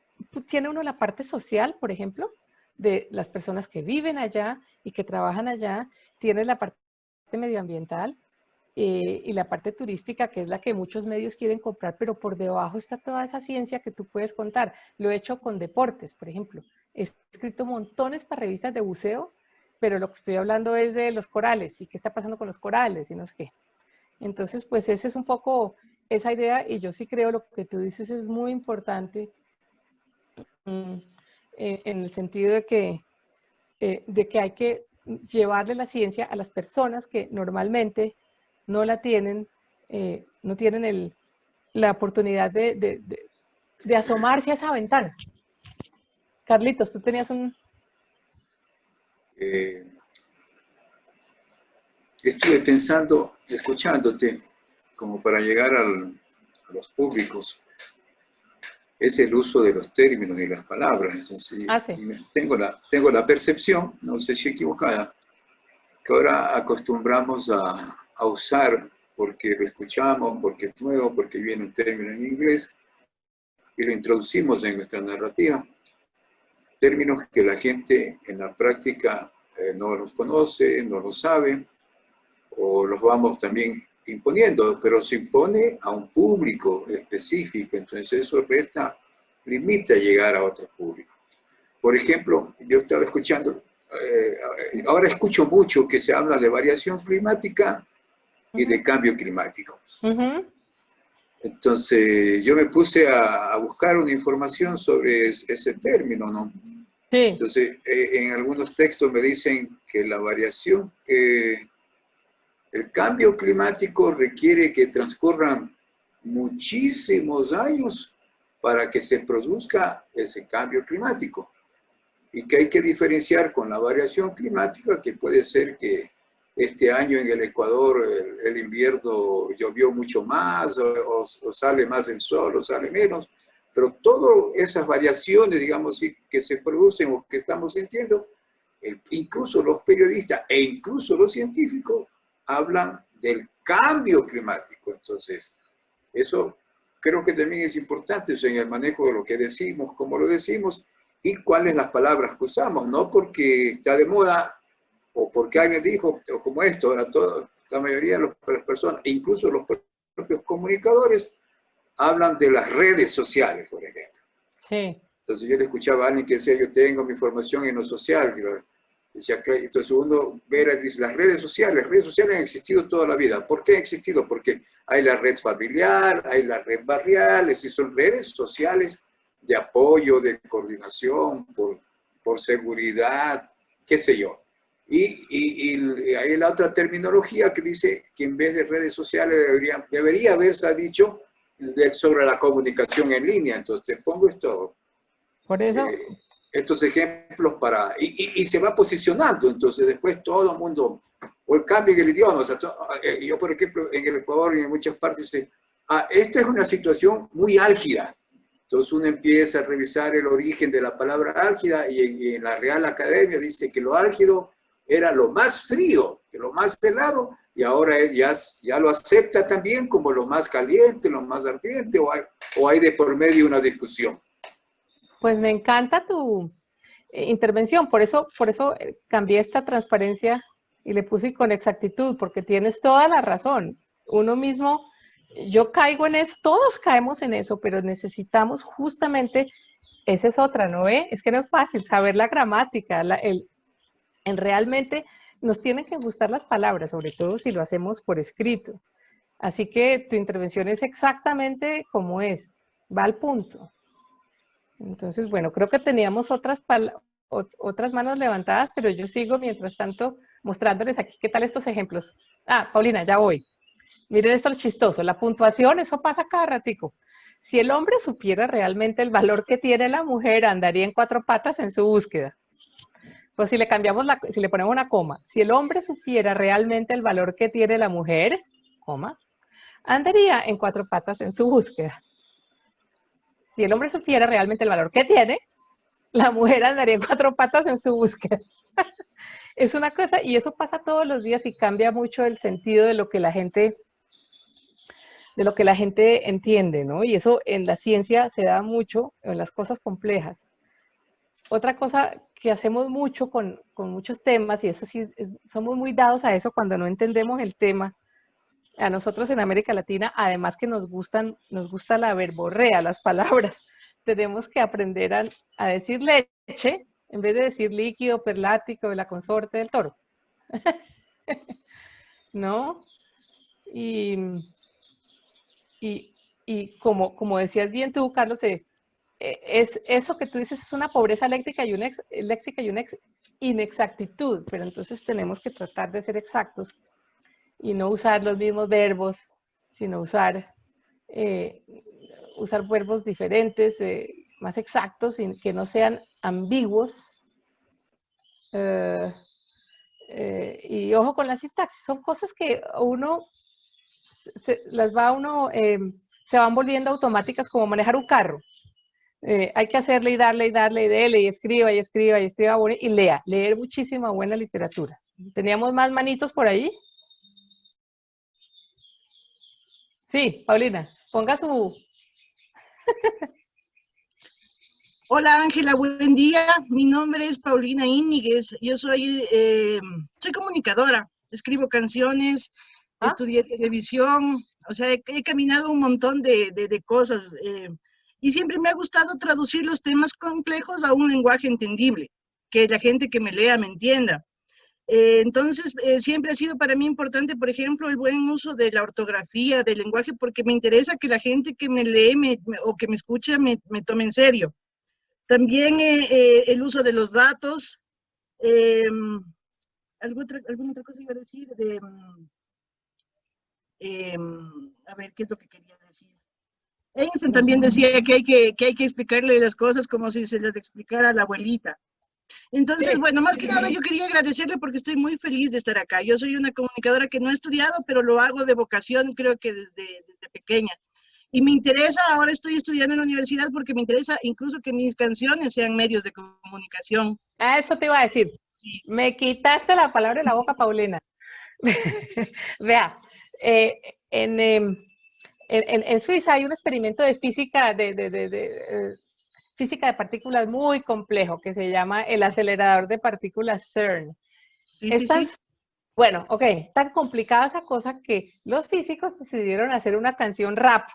tiene uno la parte social, por ejemplo, de las personas que viven allá y que trabajan allá. Tiene la parte medioambiental y la parte turística, que es la que muchos medios quieren comprar, pero por debajo está toda esa ciencia que tú puedes contar. Lo he hecho con deportes, por ejemplo. He escrito montones para revistas de buceo, pero lo que estoy hablando es de los corales y qué está pasando con los corales y no sé qué. Entonces, pues esa es un poco esa idea, y yo sí creo lo que tú dices es muy importante, en el sentido de que hay que llevarle la ciencia a las personas que normalmente no la tienen, no tienen la oportunidad de asomarse a esa ventana. Carlitos, tú tenías un... Estuve pensando, escuchándote, como para llegar a los públicos, es el uso de los términos y las palabras. Así, sí. Tengo la percepción, no sé si equivocada, que ahora acostumbramos a usar, porque lo escuchamos, porque es nuevo, porque viene un término en inglés, y lo introducimos en nuestra narrativa. Términos que la gente en la práctica no los conoce, no los sabe, o los vamos también imponiendo, pero se impone a un público específico, entonces eso limita llegar a otro público. Por ejemplo, yo estaba escuchando, ahora escucho mucho que se habla de variación climática y de cambio climático. Entonces yo me puse a buscar una información sobre ese término, ¿no? Sí. Entonces en algunos textos me dicen que la variación... el cambio climático requiere que transcurran muchísimos años para que se produzca ese cambio climático. Y que hay que diferenciar con la variación climática, que puede ser que este año en el Ecuador el invierno llovió mucho más, o sale más el sol, o sale menos. Pero todas esas variaciones, digamos, que se producen o que estamos sintiendo, incluso los periodistas e incluso los científicos hablan del cambio climático. Entonces, eso creo que también es importante, eso, en el manejo de lo que decimos, cómo lo decimos y cuáles las palabras que usamos, no porque está de moda o porque alguien dijo, o como esto, ahora la mayoría de las personas, incluso los propios comunicadores, hablan de las redes sociales, por ejemplo. Sí. Entonces yo le escuchaba a alguien que decía, yo tengo mi formación en lo social. Decía, entonces uno ve las redes sociales han existido toda la vida. ¿Por qué han existido? Porque hay la red familiar, hay la red barrial, es decir, son redes sociales de apoyo, de coordinación, por seguridad, qué sé yo. Y hay la otra terminología que dice que en vez de redes sociales debería haberse dicho sobre la comunicación en línea. Entonces te pongo por eso, estos ejemplos y se va posicionando. Entonces después todo el mundo, o el cambio en el idioma. O sea, yo, por ejemplo, en el Ecuador y en muchas partes, esta es una situación muy álgida. Entonces uno empieza a revisar el origen de la palabra álgida y en la Real Academia dice que lo álgido era lo más frío, que lo más helado, y ahora ya lo acepta también como lo más caliente, lo más ardiente, o hay de por medio una discusión. pues me encanta tu intervención, por eso cambié esta transparencia y le puse con exactitud, porque tienes toda la razón. Uno mismo, yo caigo en eso, todos caemos en eso, pero necesitamos justamente, esa es otra, ¿no ve? Es que no es fácil saber la gramática, realmente nos tienen que gustar las palabras, sobre todo si lo hacemos por escrito. Así que tu intervención es exactamente como es, va al punto. Entonces, bueno, creo que teníamos otras manos levantadas, pero yo sigo mientras tanto mostrándoles aquí qué tal estos ejemplos. Ah, Paulina, ya voy. Miren esto es chistoso, la puntuación, eso pasa cada ratico. Si el hombre supiera realmente el valor que tiene la mujer, andaría en 4 patas en su búsqueda. Pues si le cambiamos si le ponemos una coma, si el hombre supiera realmente el valor que tiene la mujer, coma, andaría en 4 patas en su búsqueda. Si el hombre supiera realmente el valor que tiene, la mujer andaría en 4 patas en su búsqueda. Es una cosa, y eso pasa todos los días y cambia mucho el sentido de lo que la gente entiende, ¿no? Y eso en la ciencia se da mucho, en las cosas complejas. Otra cosa que hacemos mucho con muchos temas, y eso sí, somos muy dados a eso cuando no entendemos el tema. A nosotros en América Latina, además que nos gusta la verborrea, las palabras, tenemos que aprender a decir leche en vez de decir líquido, perlático, de la consorte del toro. ¿No? Y como decías bien tú, Carlos, es eso que tú dices es una pobreza léxica y una inexactitud, pero entonces tenemos que tratar de ser exactos y no usar los mismos verbos, sino usar verbos diferentes, más exactos, y que no sean ambiguos. Y ojo con la sintaxis, son cosas que se van volviendo automáticas, como manejar un carro. Hay que hacerle y darle y darle y dele y escriba y escriba y escriba y leer muchísima buena literatura. ¿Teníamos más manitos por ahí? Sí, Paulina, ponga su... Hola Ángela, buen día. Mi nombre es Paulina Íñiguez. Yo soy comunicadora, escribo canciones, estudié televisión, o sea, he caminado un montón de cosas y siempre me ha gustado traducir los temas complejos a un lenguaje entendible, que la gente que me lea me entienda. Entonces, siempre ha sido para mí importante, por ejemplo, el buen uso de la ortografía, del lenguaje, porque me interesa que la gente que me lee o que me escucha me tome en serio. También el uso de los datos. ¿Alguna otra cosa iba a decir? A ver, ¿qué es lo que quería decir? Einstein también decía que hay que explicarle las cosas como si se las explicara a la abuelita. Entonces, sí. Bueno, más que nada yo quería agradecerle porque estoy muy feliz de estar acá. Yo soy una comunicadora que no he estudiado, pero lo hago de vocación, creo que desde pequeña. Y me interesa, ahora estoy estudiando en la universidad porque me interesa incluso que mis canciones sean medios de comunicación. Ah, eso te iba a decir. Sí. Me quitaste la palabra de la boca, Paulina. Vea, en Suiza hay un experimento de física física de partículas muy complejo que se llama el acelerador de partículas CERN. Sí. Bueno, ok, tan complicada esa cosa que los físicos decidieron hacer una canción rap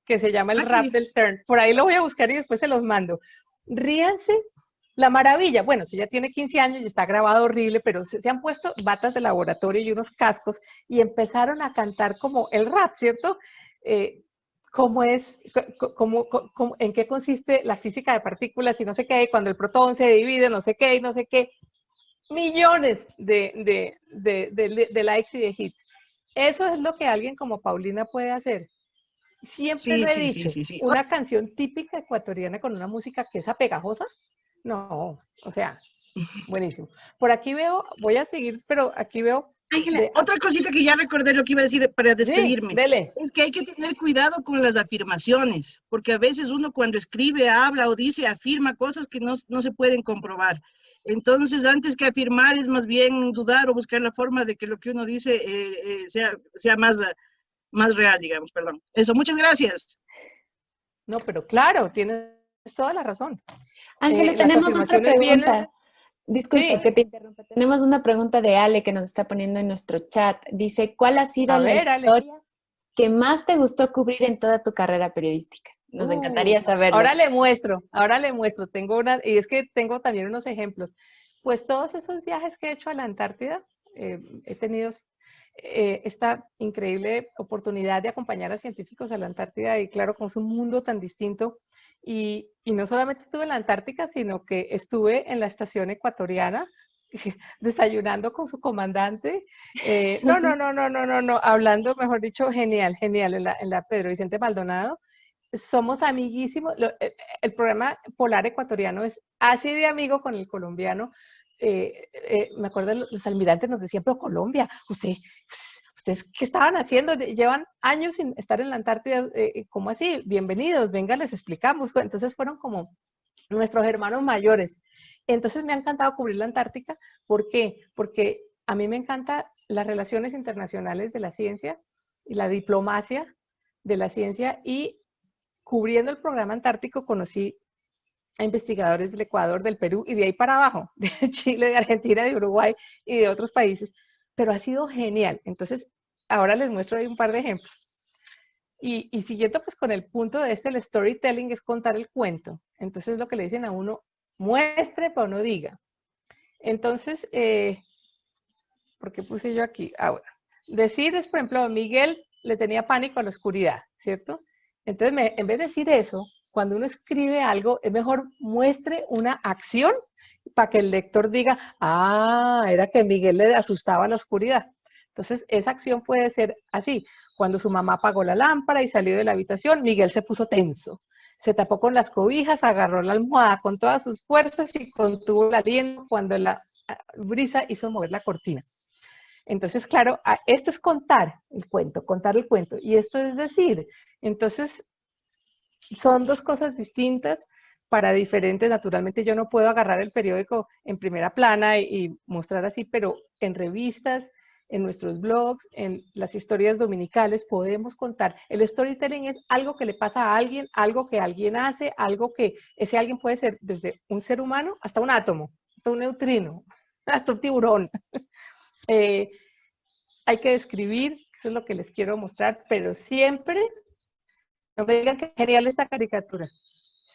que se llama el rap del CERN. Por ahí lo voy a buscar y después se los mando. Ríanse la maravilla. Bueno, si ya tiene 15 años y está grabado horrible, pero se han puesto batas de laboratorio y unos cascos y empezaron a cantar como el rap, ¿cierto? ¿Cómo es, en qué consiste la física de partículas y no sé qué, cuando el protón se divide, no sé qué y no sé qué. Millones de likes y de hits. Eso es lo que alguien como Paulina puede hacer. Siempre lo he dicho, una canción típica ecuatoriana con una música que es apegajosa, no, o sea, buenísimo. Por aquí veo, voy a seguir, pero aquí veo... Ángela, otra cosita que ya recordé lo que iba a decir para despedirme. Sí, dele. Es que hay que tener cuidado con las afirmaciones, porque a veces uno cuando escribe, habla o dice, afirma cosas que no se pueden comprobar. Entonces, antes que afirmar, es más bien dudar o buscar la forma de que lo que uno dice sea más real, digamos, perdón. Eso, muchas gracias. No, pero claro, tienes toda la razón. Ángela, tenemos otra pregunta. Disculpa que te interrumpa. Tenemos una pregunta de Ale que nos está poniendo en nuestro chat. Dice, ¿cuál ha sido la historia que más te gustó cubrir en toda tu carrera periodística? Nos encantaría saberlo. Ahora le muestro. Tengo una, y es que tengo también unos ejemplos. Pues todos esos viajes que he hecho a la Antártida, he tenido esta increíble oportunidad de acompañar a científicos a la Antártida y claro, como es un mundo tan distinto. Y no solamente estuve en la Antártica, sino que estuve en la estación ecuatoriana desayunando con su comandante. No, hablando, mejor dicho, genial, en la Pedro Vicente Maldonado. Somos amiguísimos. El programa polar ecuatoriano es así de amigo con el colombiano. Me acuerdo, los almirantes nos decían, pero Colombia, ¿ustedes qué estaban haciendo? Llevan años sin estar en la Antártida, ¿cómo así? Bienvenidos, venga, les explicamos. Entonces fueron como nuestros hermanos mayores. Entonces me ha encantado cubrir la Antártica. ¿Por qué? Porque a mí me encantan las relaciones internacionales de la ciencia y la diplomacia de la ciencia, y cubriendo el programa antártico conocí a investigadores del Ecuador, del Perú y de ahí para abajo, de Chile, de Argentina, de Uruguay y de otros países, pero ha sido genial. Entonces, ahora les muestro ahí un par de ejemplos. Y siguiendo pues con el punto de el storytelling es contar el cuento. Entonces, lo que le dicen a uno, muestre pero no diga. Entonces, ¿por qué puse yo aquí? Bueno, decir es, por ejemplo, Miguel le tenía pánico a la oscuridad, ¿cierto? Entonces, en vez de decir eso, cuando uno escribe algo, es mejor muestre una acción para que el lector diga, era que Miguel le asustaba la oscuridad. Entonces, esa acción puede ser así. Cuando su mamá apagó la lámpara y salió de la habitación, Miguel se puso tenso. Se tapó con las cobijas, agarró la almohada con todas sus fuerzas y contuvo el aliento cuando la brisa hizo mover la cortina. Entonces, claro, esto es contar el cuento. Y esto es decir. Entonces, son dos cosas distintas para diferentes. Naturalmente, yo no puedo agarrar el periódico en primera plana y mostrar así, pero en revistas, en nuestros blogs, en las historias dominicales, podemos contar. El storytelling es algo que le pasa a alguien, algo que alguien hace, algo que ese alguien puede ser desde un ser humano hasta un átomo, hasta un neutrino, hasta un tiburón. Hay que describir, eso es lo que les quiero mostrar, pero siempre, no me digan que genial esta caricatura,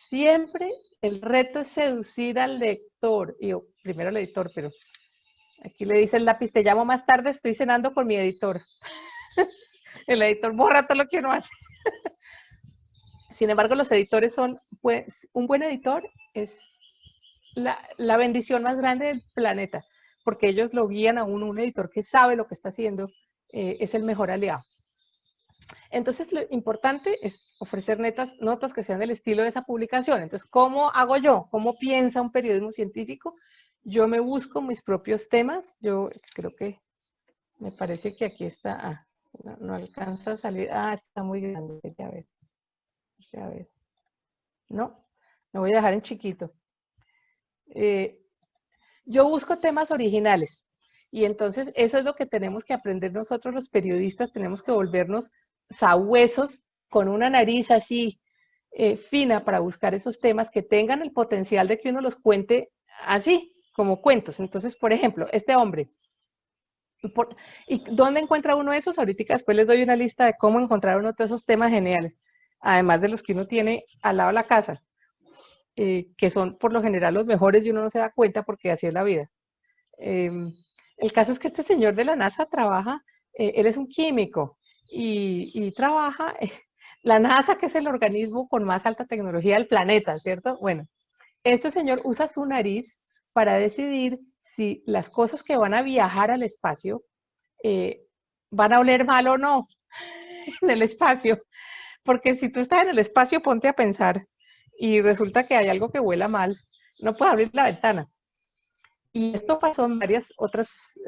siempre el reto es seducir al lector, y primero al editor, pero aquí le dice el lápiz, te llamo más tarde, estoy cenando con mi editor. El editor borra todo lo que uno hace. Sin embargo, los editores son, pues, un buen editor es la bendición más grande del planeta, porque ellos lo guían a uno, un editor que sabe lo que está haciendo, es el mejor aliado. Entonces, lo importante es ofrecer notas que sean del estilo de esa publicación. Entonces, ¿cómo hago yo? ¿Cómo piensa un periodismo científico? Yo me busco mis propios temas. Yo creo que, me parece que aquí está, no alcanza a salir. Está muy grande, a ver. A ver. No, me voy a dejar en chiquito. Yo busco temas originales y entonces eso es lo que tenemos que aprender nosotros los periodistas, tenemos que volvernos sabuesos con una nariz así fina para buscar esos temas que tengan el potencial de que uno los cuente así, como cuentos. Entonces, por ejemplo, este hombre, ¿y dónde encuentra uno esos? Ahorita después les doy una lista de cómo encontrar uno de esos temas geniales, además de los que uno tiene al lado de la casa. Que son por lo general los mejores y uno no se da cuenta porque así es la vida. El caso es que este señor de la NASA trabaja, él es un químico y trabaja, la NASA, que es el organismo con más alta tecnología del planeta, ¿cierto? Bueno, este señor usa su nariz para decidir si las cosas que van a viajar al espacio van a oler mal o no en el espacio. Porque si tú estás en el espacio, ponte a pensar, y resulta que hay algo que huela mal, no puedes abrir la ventana. Y esto pasó en varias otras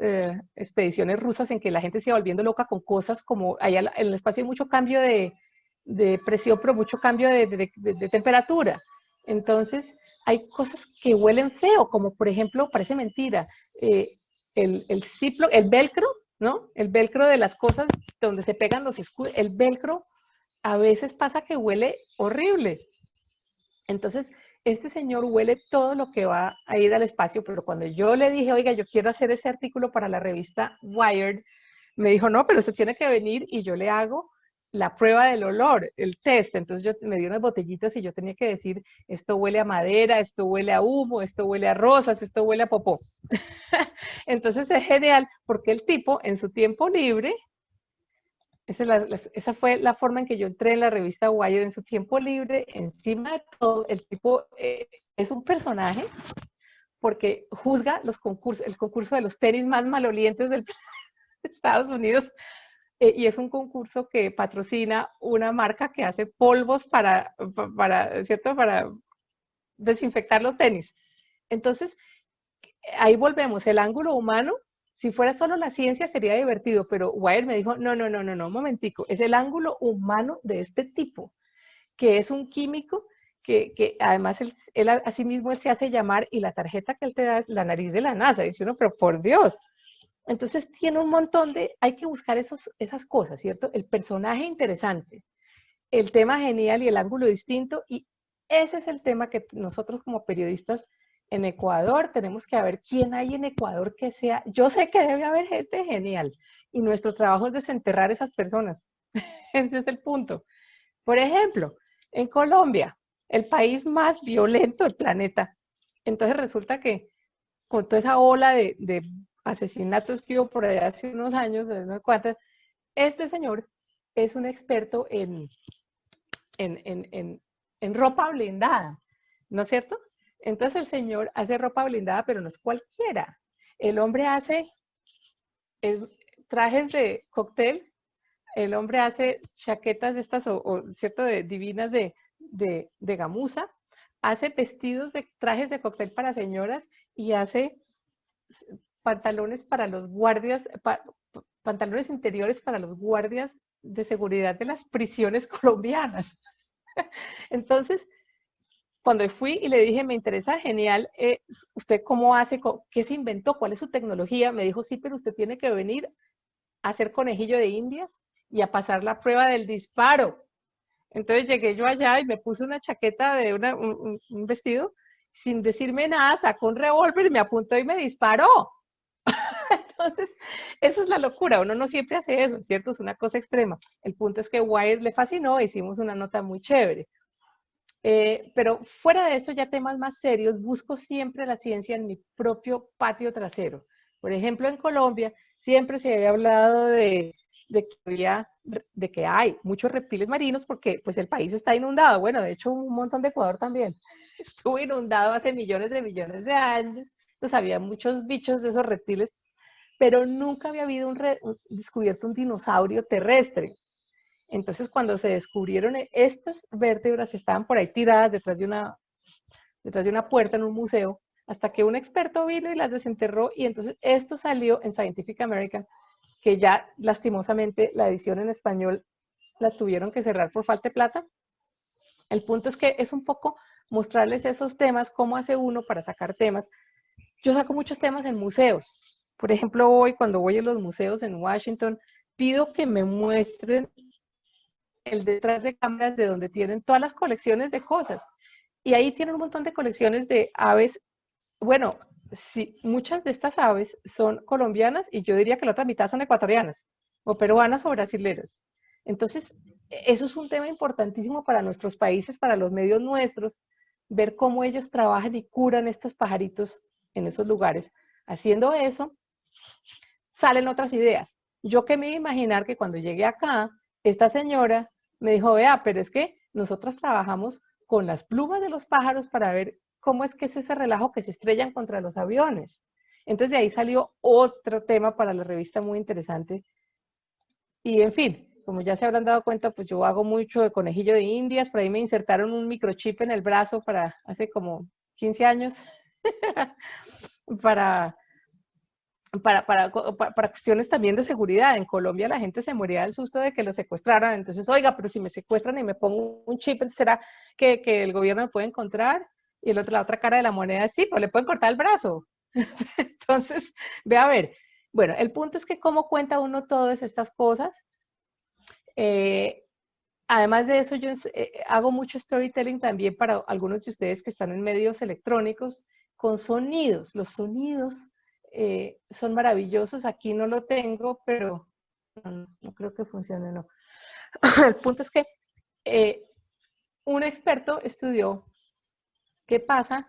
expediciones rusas en que la gente se iba volviendo loca con cosas como, allá en el espacio hay mucho cambio de presión, pero mucho cambio de temperatura. Entonces, hay cosas que huelen feo, como por ejemplo, parece mentira, el Ziploc, el velcro, ¿no? El velcro de las cosas donde se pegan los escudos, el velcro a veces pasa que huele horrible. Entonces, este señor huele todo lo que va a ir al espacio, pero cuando yo le dije, oiga, yo quiero hacer ese artículo para la revista Wired, me dijo, no, pero usted tiene que venir y yo le hago la prueba del olor, el test. Entonces me dio unas botellitas y yo tenía que decir, esto huele a madera, esto huele a humo, esto huele a rosas, esto huele a popó. Entonces es genial porque el tipo en su tiempo libre, esa fue la forma en que yo entré en la revista Wired, en su tiempo libre, encima de todo, el tipo es un personaje porque juzga los concursos, el concurso de los tenis más malolientes de Estados Unidos, y es un concurso que patrocina una marca que hace polvos ¿cierto? Para desinfectar los tenis. Entonces, ahí volvemos, el ángulo humano. Si fuera solo la ciencia sería divertido, pero Wired me dijo, no, un momentico, es el ángulo humano de este tipo, que es un químico, que además él asimismo él se hace llamar, y la tarjeta que él te da es la nariz de la NASA, dice uno, pero por Dios. Entonces tiene un montón hay que buscar esas cosas, ¿cierto? El personaje interesante, el tema genial y el ángulo distinto, y ese es el tema que nosotros como periodistas en Ecuador tenemos que ver quién hay en Ecuador que sea. Yo sé que debe haber gente genial y nuestro trabajo es desenterrar esas personas. Ese es el punto. Por ejemplo, en Colombia, el país más violento del planeta. Entonces resulta que con toda esa ola de asesinatos que hubo por allá hace unos años, de no sé cuántas, este señor es un experto en ropa blindada, ¿no es cierto? Entonces el señor hace ropa blindada, pero no es cualquiera. El hombre hace trajes de cóctel, el hombre hace chaquetas de estas, ¿cierto? Divinas de gamuza, hace vestidos de trajes de cóctel para señoras y hace pantalones para los guardias, pantalones interiores para los guardias de seguridad de las prisiones colombianas. Entonces, cuando fui y le dije, me interesa, genial, ¿usted cómo hace? ¿Qué se inventó? ¿Cuál es su tecnología? Me dijo, sí, pero usted tiene que venir a hacer conejillo de indias y a pasar la prueba del disparo. Entonces llegué yo allá y me puse una chaqueta de un vestido, sin decirme nada, sacó un revólver, me apuntó y me disparó. Entonces, eso es la locura, uno no siempre hace eso, ¿cierto? Es una cosa extrema. El punto es que Wired le fascinó, hicimos una nota muy chévere. Pero fuera de eso, ya temas más serios, busco siempre la ciencia en mi propio patio trasero. Por ejemplo, en Colombia siempre se había hablado de que hay muchos reptiles marinos porque pues el país está inundado. Bueno, de hecho un montón de Ecuador también estuvo inundado hace millones de años. Entonces había muchos bichos de esos reptiles, pero nunca había habido descubierto un dinosaurio terrestre. Entonces, cuando se descubrieron estas vértebras, estaban por ahí tiradas detrás de una puerta en un museo, hasta que un experto vino y las desenterró, y entonces esto salió en Scientific American, que ya lastimosamente la edición en español la tuvieron que cerrar por falta de plata, El punto es que es un poco mostrarles esos temas, cómo hace uno para sacar temas. Yo saco muchos temas en museos. Por ejemplo, hoy cuando voy a los museos en Washington, pido que me muestren el detrás de cámaras de donde tienen todas las colecciones de cosas. Y ahí tienen un montón de colecciones de aves. Bueno, sí, muchas de estas aves son colombianas y yo diría que la otra mitad son ecuatorianas, o peruanas o brasileras. Entonces, eso es un tema importantísimo para nuestros países, para los medios nuestros, ver cómo ellos trabajan y curan estos pajaritos en esos lugares. Haciendo eso, salen otras ideas. Yo que me iba a imaginar que cuando llegué acá, esta señora me dijo, vea, pero es que nosotros trabajamos con las plumas de los pájaros para ver cómo es que es ese relajo que se estrellan contra los aviones. Entonces de ahí salió otro tema para la revista muy interesante. Y en fin, como ya se habrán dado cuenta, pues yo hago mucho de conejillo de indias, por ahí me insertaron un microchip en el brazo para hace como 15 años, para cuestiones también de seguridad. En Colombia la gente se moría del susto de que lo secuestraran. Entonces, oiga, pero si me secuestran y me pongo un chip, ¿será que el gobierno me puede encontrar? Y la otra cara de la moneda es, sí, pues le pueden cortar el brazo. Entonces, ve a ver. Bueno, el punto es que cómo cuenta uno todas estas cosas. Además de eso, yo hago mucho storytelling también para algunos de ustedes que están en medios electrónicos con sonidos. Los sonidos son maravillosos. Aquí no lo tengo, pero no creo que funcione, no. El punto es que un experto estudió qué pasa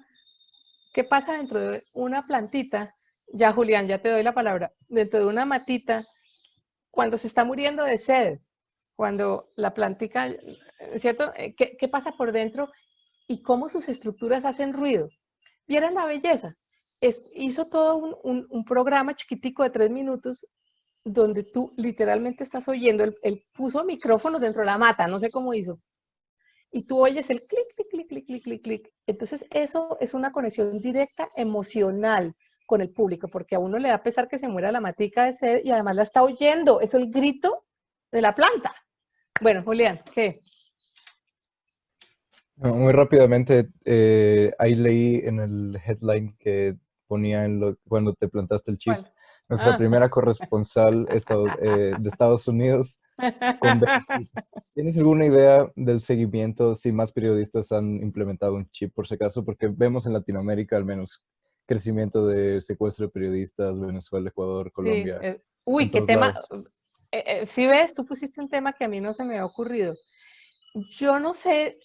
dentro de una plantita. Ya, Julián, ya te doy la palabra. Dentro de una matita, cuando se está muriendo de sed, cuando la plantica, ¿cierto? ¿Qué pasa por dentro y cómo sus estructuras hacen ruido? ¿Vieron la belleza? Hizo todo un programa chiquitico de 3 minutos donde tú literalmente estás oyendo, él puso micrófonos dentro de la mata, no sé cómo hizo, y tú oyes el clic, clic, clic, clic, clic, clic, clic. Entonces eso es una conexión directa emocional con el público, porque a uno le da pesar que se muera la matica de sed y además la está oyendo, es el grito de la planta. Bueno, Julián, ¿qué? Muy rápidamente, ahí leí en el headline que ponía cuando te plantaste el chip. ¿Cuál? Nuestra primera corresponsal de Estados Unidos. ¿Tienes alguna idea del seguimiento si más periodistas han implementado un chip por si acaso? Porque vemos en Latinoamérica al menos crecimiento de secuestro de periodistas, Venezuela, Ecuador, Colombia. Sí, uy, qué tema. Si ves, tú pusiste un tema que a mí no se me ha ocurrido. Yo no sé.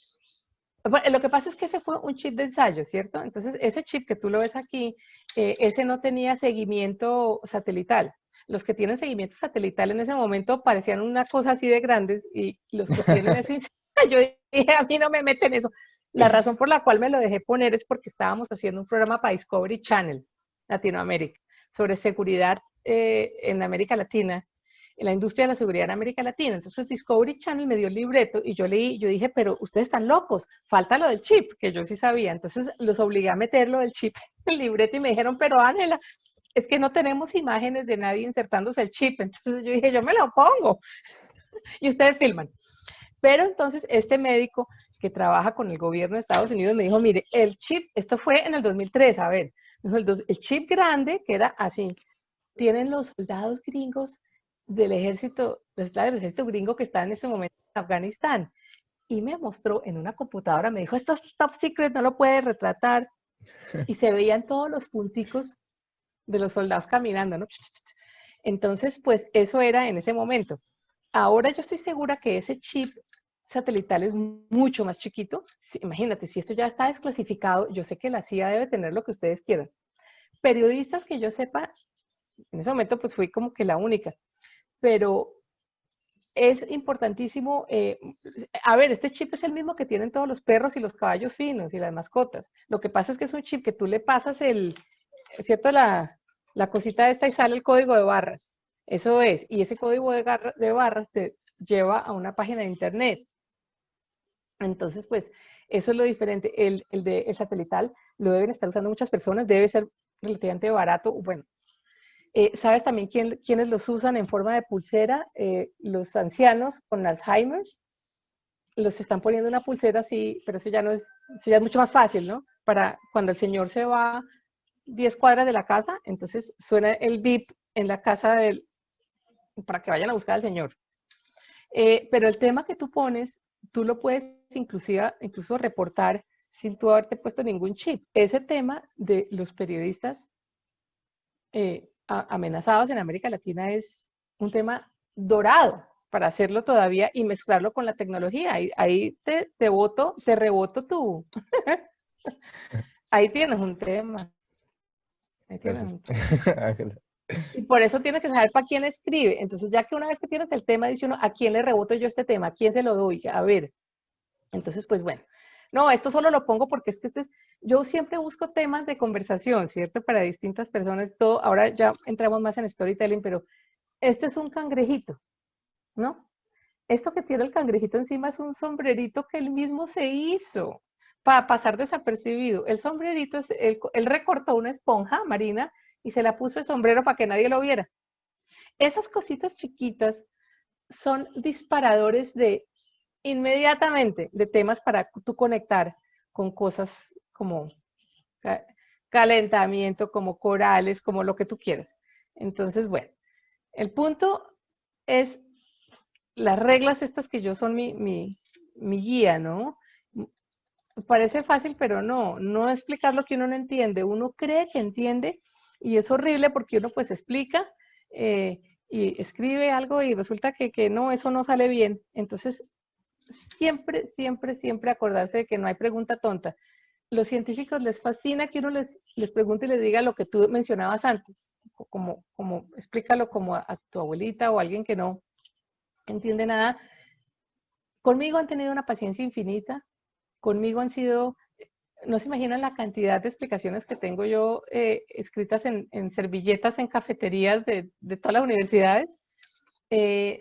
Bueno, lo que pasa es que ese fue un chip de ensayo, ¿cierto? Entonces, ese chip que tú lo ves aquí, ese no tenía seguimiento satelital. Los que tienen seguimiento satelital en ese momento parecían una cosa así de grandes y los que tienen eso, yo dije, a mí no me meten eso. La razón por la cual me lo dejé poner es porque estábamos haciendo un programa para Discovery Channel, Latinoamérica, sobre seguridad en América Latina, en la industria de la seguridad en América Latina. Entonces Discovery Channel me dio el libreto y yo leí, yo dije, pero ustedes están locos, falta lo del chip, que yo sí sabía. Entonces los obligué a meter lo del chip en el libreto y me dijeron, pero Ángela, es que no tenemos imágenes de nadie insertándose el chip. Entonces yo dije, yo me lo pongo y ustedes filman. Pero entonces este médico que trabaja con el gobierno de Estados Unidos me dijo, mire, el chip, esto fue en el 2003, a ver, el chip grande, que era así, tienen los soldados gringos del ejército gringo que está en este momento en Afganistán. Y me mostró en una computadora, me dijo, esto es top secret, no lo puede retratar. Y se veían todos los punticos de los soldados caminando, ¿no? Entonces, pues eso era en ese momento. Ahora yo estoy segura que ese chip satelital es mucho más chiquito. Imagínate, si esto ya está desclasificado, yo sé que la CIA debe tener lo que ustedes quieran. Periodistas que yo sepa, en ese momento pues fui como que la única. Pero es importantísimo, a ver, este chip es el mismo que tienen todos los perros y los caballos finos y las mascotas. Lo que pasa es que es un chip que tú le pasas ¿cierto? La cosita esta y sale el código de barras. Eso es, y ese código de barras te lleva a una página de internet. Entonces, pues, eso es lo diferente. El satelital lo deben estar usando muchas personas, debe ser relativamente barato, bueno. ¿Sabes también quiénes los usan en forma de pulsera? Los ancianos con Alzheimer. los están poniendo una pulsera así, pero eso ya no es, eso ya es mucho más fácil, ¿no? Para cuando el señor se va 10 cuadras de la casa, entonces suena el bip en la casa para que vayan a buscar al señor. Pero el tema que tú pones, tú lo puedes incluso reportar sin tú haberte puesto ningún chip. Ese tema de los periodistas amenazados en América Latina es un tema dorado para hacerlo todavía y mezclarlo con la tecnología. Ahí te reboto tú. Ahí tienes un tema. Gracias. Y por eso tienes que saber para quién escribe. Entonces, ya que una vez que tienes el tema, dice uno, ¿a quién le reboto yo este tema? ¿A quién se lo doy? A ver. Entonces, pues bueno. No, esto solo lo pongo porque es que yo siempre busco temas de conversación, ¿cierto? Para distintas personas. Ahora ya entramos más en storytelling, pero este es un cangrejito, ¿no? Esto que tiene el cangrejito encima es un sombrerito que él mismo se hizo para pasar desapercibido. El sombrerito, él recortó una esponja marina y se la puso el sombrero para que nadie lo viera. Esas cositas chiquitas son disparadores inmediatamente de temas para tú conectar con cosas como calentamiento, como corales, como lo que tú quieras. Entonces, bueno, el punto es las reglas estas que yo son mi guía, ¿no? Parece fácil, pero no explicar lo que uno no entiende. Uno cree que entiende y es horrible porque uno pues explica y escribe algo y resulta que no, eso no sale bien. Entonces, siempre, siempre, siempre acordarse de que no hay pregunta tonta. Los científicos les fascina que uno les pregunte y les diga lo que tú mencionabas antes, como explícalo como a tu abuelita o a alguien que no entiende nada. Conmigo han tenido una paciencia infinita, conmigo han sido, no se imaginan la cantidad de explicaciones que tengo yo escritas en servilletas en cafeterías de todas las universidades.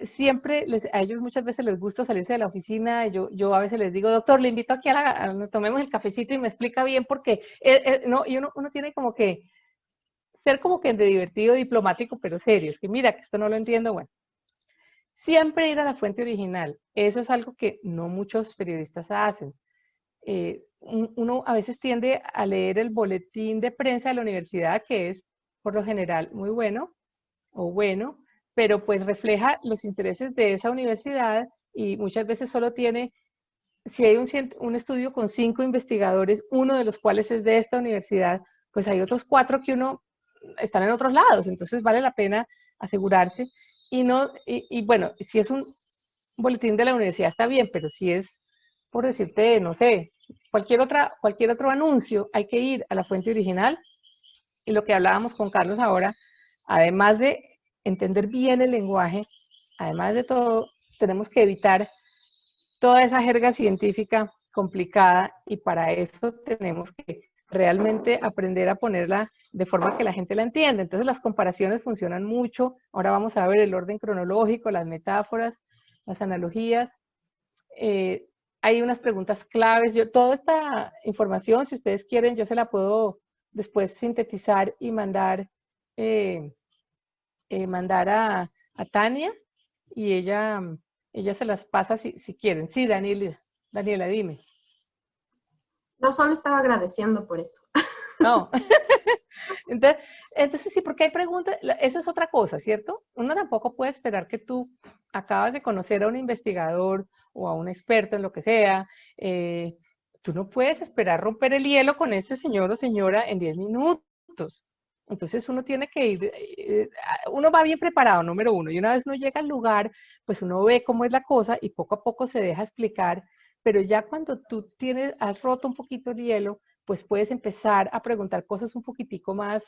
Siempre a ellos muchas veces les gusta salirse de la oficina. Yo a veces les digo, doctor, le invito aquí tomemos el cafecito y me explica bien porque, no, y uno tiene como que ser como que de divertido, diplomático, pero serio. Es que mira, que esto no lo entiendo, bueno. Siempre ir a la fuente original. Eso es algo que no muchos periodistas hacen. Uno a veces tiende a leer el boletín de prensa de la universidad, que es por lo general muy bueno, pero pues refleja los intereses de esa universidad y muchas veces solo tiene, si hay un estudio con 5 investigadores, uno de los cuales es de esta universidad, pues hay otros 4 que están en otros lados, entonces vale la pena asegurarse. Y bueno, si es un boletín de la universidad está bien, pero si es, por decirte, no sé, cualquier otro anuncio, hay que ir a la fuente original. Y lo que hablábamos con Carlos ahora, además de entender bien el lenguaje, además de todo, tenemos que evitar toda esa jerga científica complicada y para eso tenemos que realmente aprender a ponerla de forma que la gente la entienda. Entonces las comparaciones funcionan mucho. Ahora vamos a ver el orden cronológico, las metáforas, las analogías. Hay unas preguntas claves. Toda esta información, si ustedes quieren, yo se la puedo después sintetizar y mandar a Tania y ella se las pasa si quieren. Sí, Daniela, dime. No, solo estaba agradeciendo por eso. No. Entonces sí, porque hay preguntas, eso es otra cosa, ¿cierto? Uno tampoco puede esperar que tú acabas de conocer a un investigador o a un experto en lo que sea, tú no puedes esperar romper el hielo con ese señor o señora en 10 minutos. Entonces uno tiene que ir, uno va bien preparado, número uno, y una vez uno llega al lugar, pues uno ve cómo es la cosa y poco a poco se deja explicar, pero ya cuando tú has roto un poquito el hielo, pues puedes empezar a preguntar cosas un poquitico más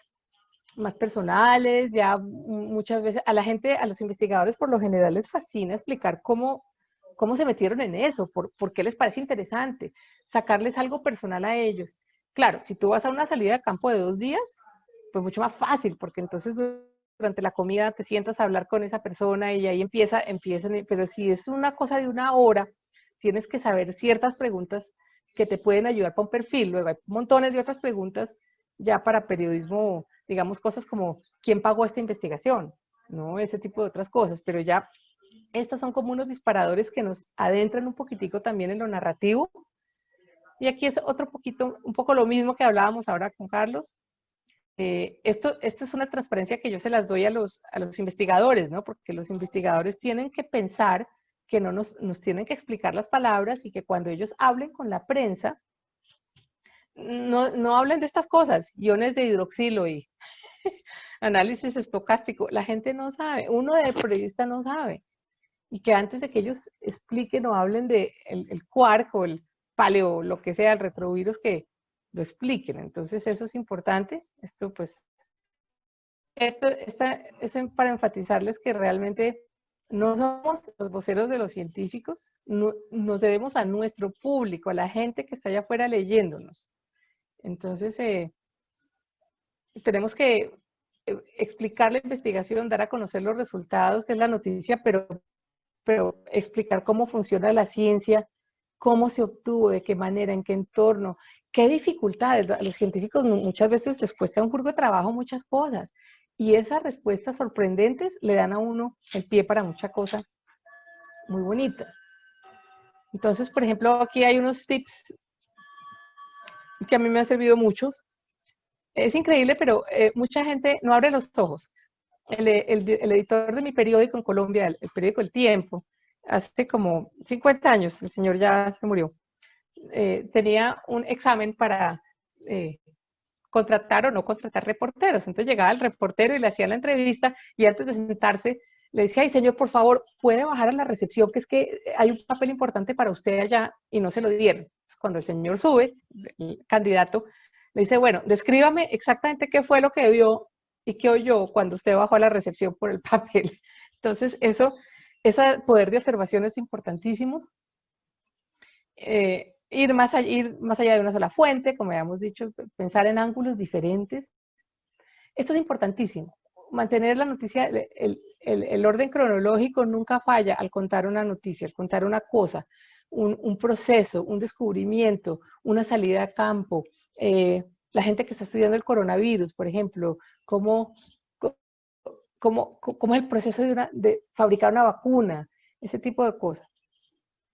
personales. Ya muchas veces a la gente, a los investigadores por lo general les fascina explicar cómo se metieron en eso, por qué les parece interesante, sacarles algo personal a ellos. Claro, si tú vas a una salida de campo de 2 días, pues mucho más fácil, porque entonces durante la comida te sientas a hablar con esa persona y ahí empiezan, pero si es una cosa de 1 hora, tienes que saber ciertas preguntas que te pueden ayudar para un perfil. Luego hay montones de otras preguntas ya para periodismo, digamos cosas como ¿quién pagó esta investigación? ¿No? Ese tipo de otras cosas, pero ya Estos son como unos disparadores que nos adentran un poquitico también en lo narrativo. Y aquí es otro poquito, un poco lo mismo que hablábamos ahora con Carlos. Esto es una transparencia que yo se las doy a los investigadores, ¿no? Porque los investigadores tienen que pensar que no nos tienen que explicar las palabras y que cuando ellos hablen con la prensa, no hablen de estas cosas, iones de hidroxilo y análisis estocástico. La gente no sabe, uno de periodista no sabe. Y que antes de que ellos expliquen o hablen de el quark o el paleo, lo que sea, el retrovirus, que lo expliquen. Entonces eso es importante. Esto pues, es para enfatizarles que realmente no somos los voceros de los científicos, nos debemos a nuestro público, a la gente que está allá afuera leyéndonos. Entonces, tenemos que explicar la investigación, dar a conocer los resultados, que es la noticia, pero explicar cómo funciona la ciencia, cómo se obtuvo, de qué manera, en qué entorno, qué dificultades. A los científicos muchas veces les cuesta un poco de trabajo muchas cosas, y esas respuestas sorprendentes le dan a uno el pie para mucha cosa muy bonita. Entonces, por ejemplo, aquí hay unos tips que a mí me han servido muchos. Es increíble, pero mucha gente no abre los ojos. El editor de mi periódico en Colombia, el periódico El Tiempo, hace como 50 años, el señor ya se murió, tenía un examen para contratar o no contratar reporteros. Entonces llegaba el reportero y le hacía la entrevista, y antes de sentarse le decía: ay, señor, por favor, puede bajar a la recepción, que es que hay un papel importante para usted allá, y no se lo dieron. Entonces, cuando el señor sube, el candidato le dice: bueno, descríbame exactamente qué fue lo que vio y qué oyó cuando usted bajó a la recepción por el papel. Entonces, ese poder de observación es importantísimo. Ir más allá de una sola fuente, como habíamos dicho, pensar en ángulos diferentes. Esto es importantísimo. Mantener la noticia, el orden cronológico nunca falla al contar una noticia, al contar una cosa, un proceso, un descubrimiento, una salida a campo. La gente que está estudiando el coronavirus, por ejemplo, cómo es el proceso de fabricar una vacuna, ese tipo de cosas.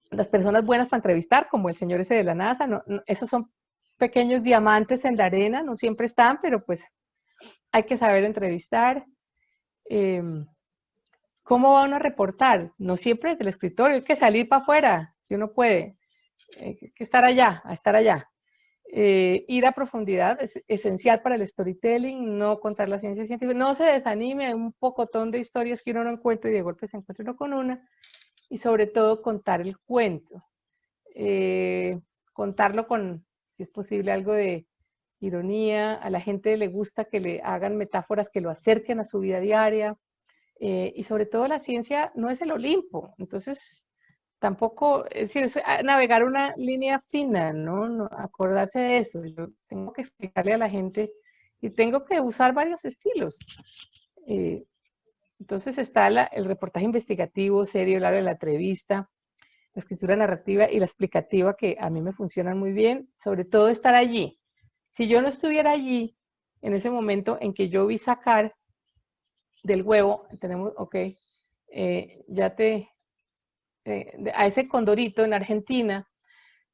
Las personas buenas para entrevistar, como el señor ese de la NASA, esos son pequeños diamantes en la arena, no siempre están, pero pues hay que saber entrevistar. ¿Cómo va uno a reportar? No siempre desde el escritorio, hay que salir para afuera, si uno puede. Hay que estar allá, ir a profundidad es esencial para el storytelling, no contar la ciencia científica. No se desanime, hay un pocotón de historias que uno no encuentra y de golpe se encuentra uno con una. Y sobre todo contar el cuento. Contarlo con, si es posible, algo de ironía. A la gente le gusta que le hagan metáforas que lo acerquen a su vida diaria. Y sobre todo la ciencia no es el Olimpo. Entonces, tampoco, es decir, es navegar una línea fina, ¿no? Acordarse de eso. Yo tengo que explicarle a la gente y tengo que usar varios estilos. Entonces está el reportaje investigativo, serio, el área de la entrevista, la escritura narrativa y la explicativa, que a mí me funcionan muy bien, sobre todo estar allí. Si yo no estuviera allí, en ese momento en que yo vi sacar del huevo, tenemos, ok, a ese condorito en Argentina,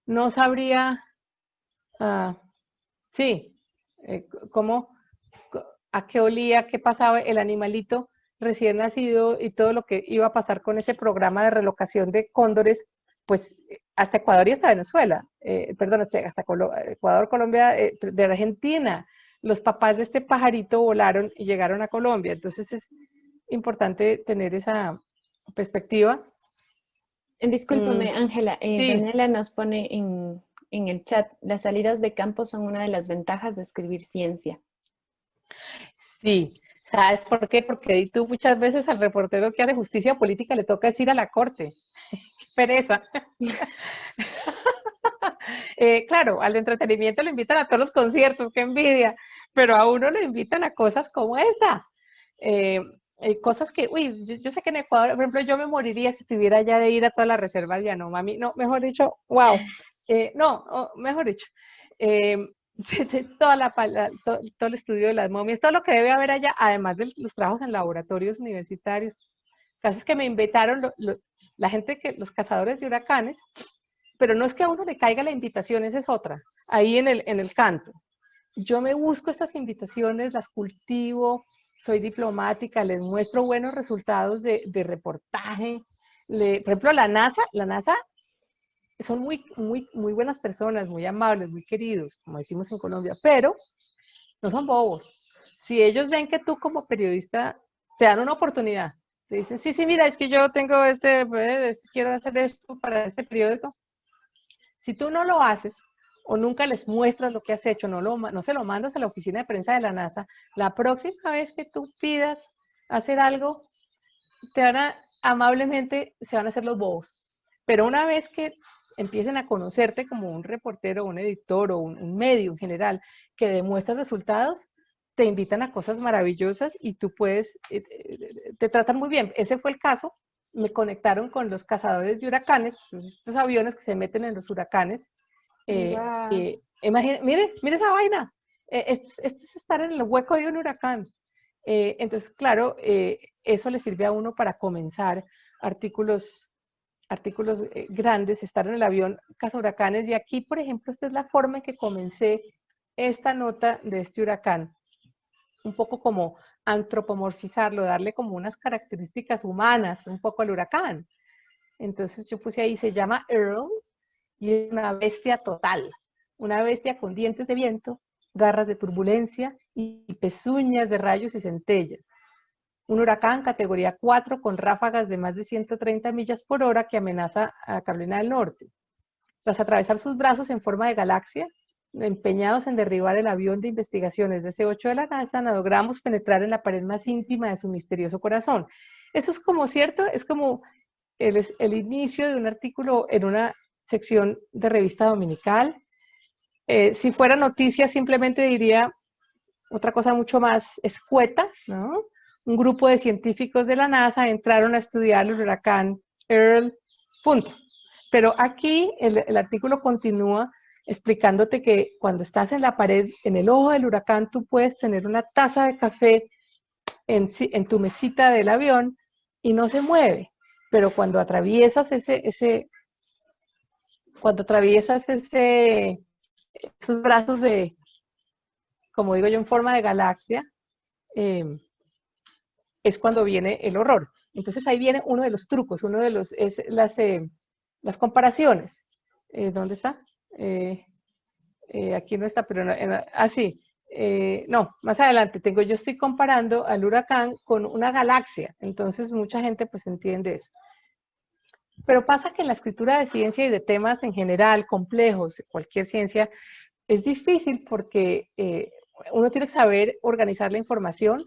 no sabría, a qué olía, qué pasaba el animalito recién nacido y todo lo que iba a pasar con ese programa de relocación de cóndores, pues hasta Ecuador y hasta Venezuela, hasta Ecuador, Colombia, de Argentina. Los papás de este pajarito volaron y llegaron a Colombia. Entonces es importante tener esa perspectiva. Discúlpame, Ángela, sí. Daniela nos pone en el chat: las salidas de campo son una de las ventajas de escribir ciencia. Sí, ¿sabes por qué? Porque tú muchas veces al reportero que hace justicia política le toca decir a la corte. ¡Qué pereza! Claro, al entretenimiento le invitan a todos los conciertos, qué envidia, pero a uno le invitan a cosas como esta. Cosas que, yo sé que en Ecuador, por ejemplo, yo me moriría si estuviera ya de ir a todas las reservas Yanomami, no, mejor dicho, wow, mejor dicho, todo el estudio de las momias, todo lo que debe haber allá, además de los trabajos en laboratorios universitarios, Casos que me invitaron la gente, los cazadores de huracanes, pero no es que a uno le caiga la invitación, esa es otra, ahí en el canto. Yo me busco estas invitaciones, las cultivo, soy diplomática, les muestro buenos resultados de reportaje. Por ejemplo, la NASA son muy buenas personas, muy amables, muy queridos, como decimos en Colombia, pero no son bobos. Si ellos ven que tú como periodista te dan una oportunidad, te dicen, sí, mira, es que yo tengo quiero hacer esto para este periódico. Si tú no lo haces o nunca les muestras lo que has hecho, no se lo mandas a la oficina de prensa de la NASA, la próxima vez que tú pidas hacer algo, amablemente se van a hacer los bobos. Pero una vez que empiecen a conocerte como un reportero, un editor o un medio en general que demuestra resultados, te invitan a cosas maravillosas y tú te tratan muy bien. Ese fue el caso. Me conectaron con los cazadores de huracanes, estos aviones que se meten en los huracanes. Mire esa vaina. Este es estar en el hueco de un huracán. Entonces, claro, eso le sirve a uno para comenzar artículos grandes, estar en el avión cazahuracanes. Y aquí, por ejemplo, esta es la forma en que comencé esta nota de este huracán. Un poco como antropomorfizarlo, darle como unas características humanas un poco al huracán. Entonces yo puse ahí, se llama Earl, y es una bestia total, una bestia con dientes de viento, garras de turbulencia y pezuñas de rayos y centellas. Un huracán categoría 4 con ráfagas de más de 130 millas por hora que amenaza a Carolina del Norte. Tras atravesar sus brazos en forma de galaxia, empeñados en derribar el avión de investigaciones de C-8 de la NASA, logramos penetrar en la pared más íntima de su misterioso corazón. Eso es como cierto, es como el inicio de un artículo en una sección de revista dominical. Si fuera noticia, simplemente diría otra cosa mucho más escueta, ¿no? Un grupo de científicos de la NASA entraron a estudiar el huracán Earl, punto. Pero aquí el artículo continúa explicándote que cuando estás en la pared, en el ojo del huracán, tú puedes tener una taza de café en tu mesita del avión y no se mueve. Pero cuando atraviesas esos brazos como digo yo, en forma de galaxia, es cuando viene el horror. Entonces ahí viene uno de los trucos, es las comparaciones. ¿Dónde está? Aquí no está, pero sí. No, más adelante yo estoy comparando al huracán con una galaxia, entonces mucha gente pues entiende eso. Pero pasa que en la escritura de ciencia y de temas en general complejos, cualquier ciencia, es difícil porque uno tiene que saber organizar la información.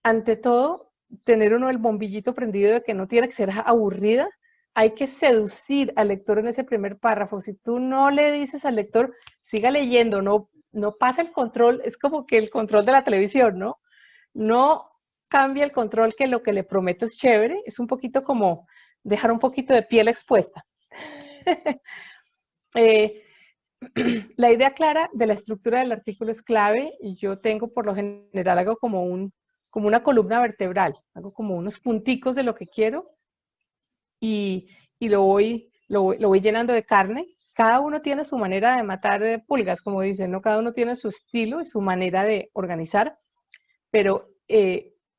Ante todo, tener uno el bombillito prendido de que no tiene que ser aburrida. Hay que seducir al lector en ese primer párrafo. Si tú no le dices al lector, siga leyendo, no pasa el control, es como que el control de la televisión, ¿no? No cambia el control, que lo que le prometo es chévere, es un poquito como dejar un poquito de piel expuesta. La idea clara de la estructura del artículo es clave, y yo tengo por lo general, hago como una columna vertebral, hago como unos punticos de lo que quiero, y lo voy llenando de carne. Cada uno tiene su manera de matar pulgas, como dicen, ¿no? Cada uno tiene su estilo y su manera de organizar, pero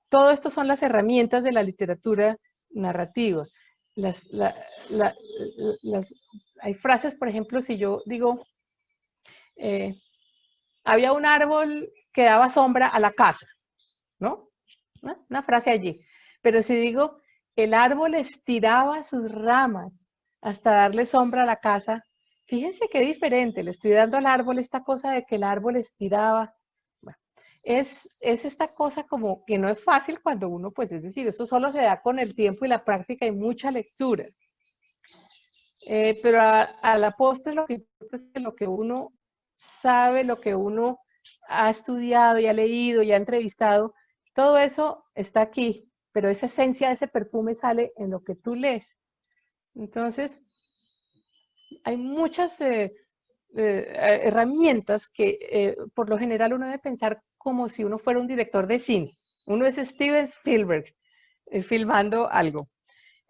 todo esto son las herramientas de la literatura narrativa. Hay frases, por ejemplo, si yo digo, había un árbol que daba sombra a la casa, ¿no? Una frase allí. Pero si digo, el árbol estiraba sus ramas hasta darle sombra a la casa, fíjense qué diferente, le estoy dando al árbol esta cosa de que el árbol estiraba. Bueno, es esta cosa como que no es fácil cuando uno, pues es decir, esto solo se da con el tiempo y la práctica y mucha lectura. Pero a la postre lo que importa es que lo que uno sabe, lo que uno ha estudiado y ha leído y ha entrevistado, todo eso está aquí, pero esa esencia, ese perfume sale en lo que tú lees. Entonces, hay muchas herramientas que por lo general uno debe pensar como si uno fuera un director de cine. Uno es Steven Spielberg filmando algo.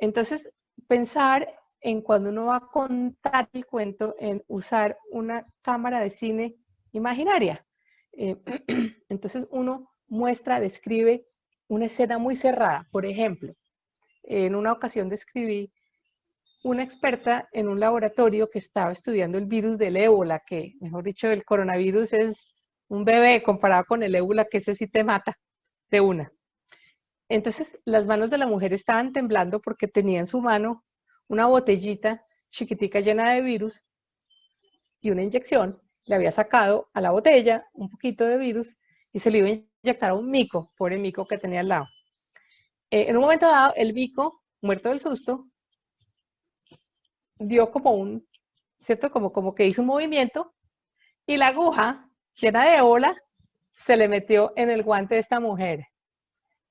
Entonces, pensar en cuando uno va a contar el cuento, en usar una cámara de cine imaginaria. Entonces, uno muestra, describe una escena muy cerrada. Por ejemplo, en una ocasión describí una experta en un laboratorio que estaba estudiando el virus del ébola, que, mejor dicho, el coronavirus es un bebé comparado con el ébola, que ese sí te mata de una. Entonces, las manos de la mujer estaban temblando porque tenía en su mano una botellita chiquitica llena de virus y una inyección. Le había sacado a la botella un poquito de virus y se le iba a inyectar a un mico, pobre mico que tenía al lado. En un momento dado, el mico, muerto del susto, dio como un, ¿cierto? Como que hizo un movimiento y la aguja llena de ébola se le metió en el guante de esta mujer.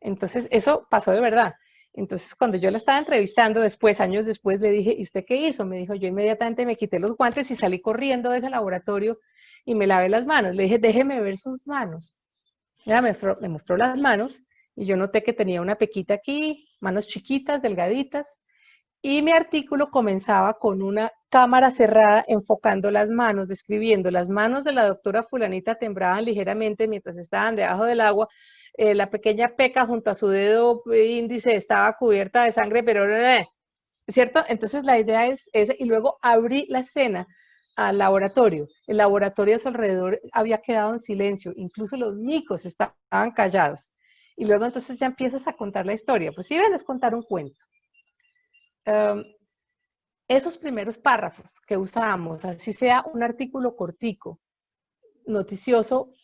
Entonces, eso pasó de verdad. Entonces, cuando yo la estaba entrevistando después, años después, le dije, ¿y usted qué hizo? Me dijo, yo inmediatamente me quité los guantes y salí corriendo de ese laboratorio y me lavé las manos. Le dije, déjeme ver sus manos. Ella me mostró las manos y yo noté que tenía una pequita aquí, manos chiquitas, delgaditas, y mi artículo comenzaba con una cámara cerrada enfocando las manos, describiendo las manos de la doctora fulanita temblaban ligeramente mientras estaban debajo del agua, la pequeña peca junto a su dedo índice estaba cubierta de sangre, pero ¿cierto? Entonces la idea es esa, y luego abrí la escena al laboratorio. El laboratorio a su alrededor había quedado en silencio, incluso los micos estaban callados. Y luego entonces ya empiezas a contar la historia. Pues sí, ven, es contar un cuento. Esos primeros párrafos que usamos, así sea un artículo cortico, noticioso,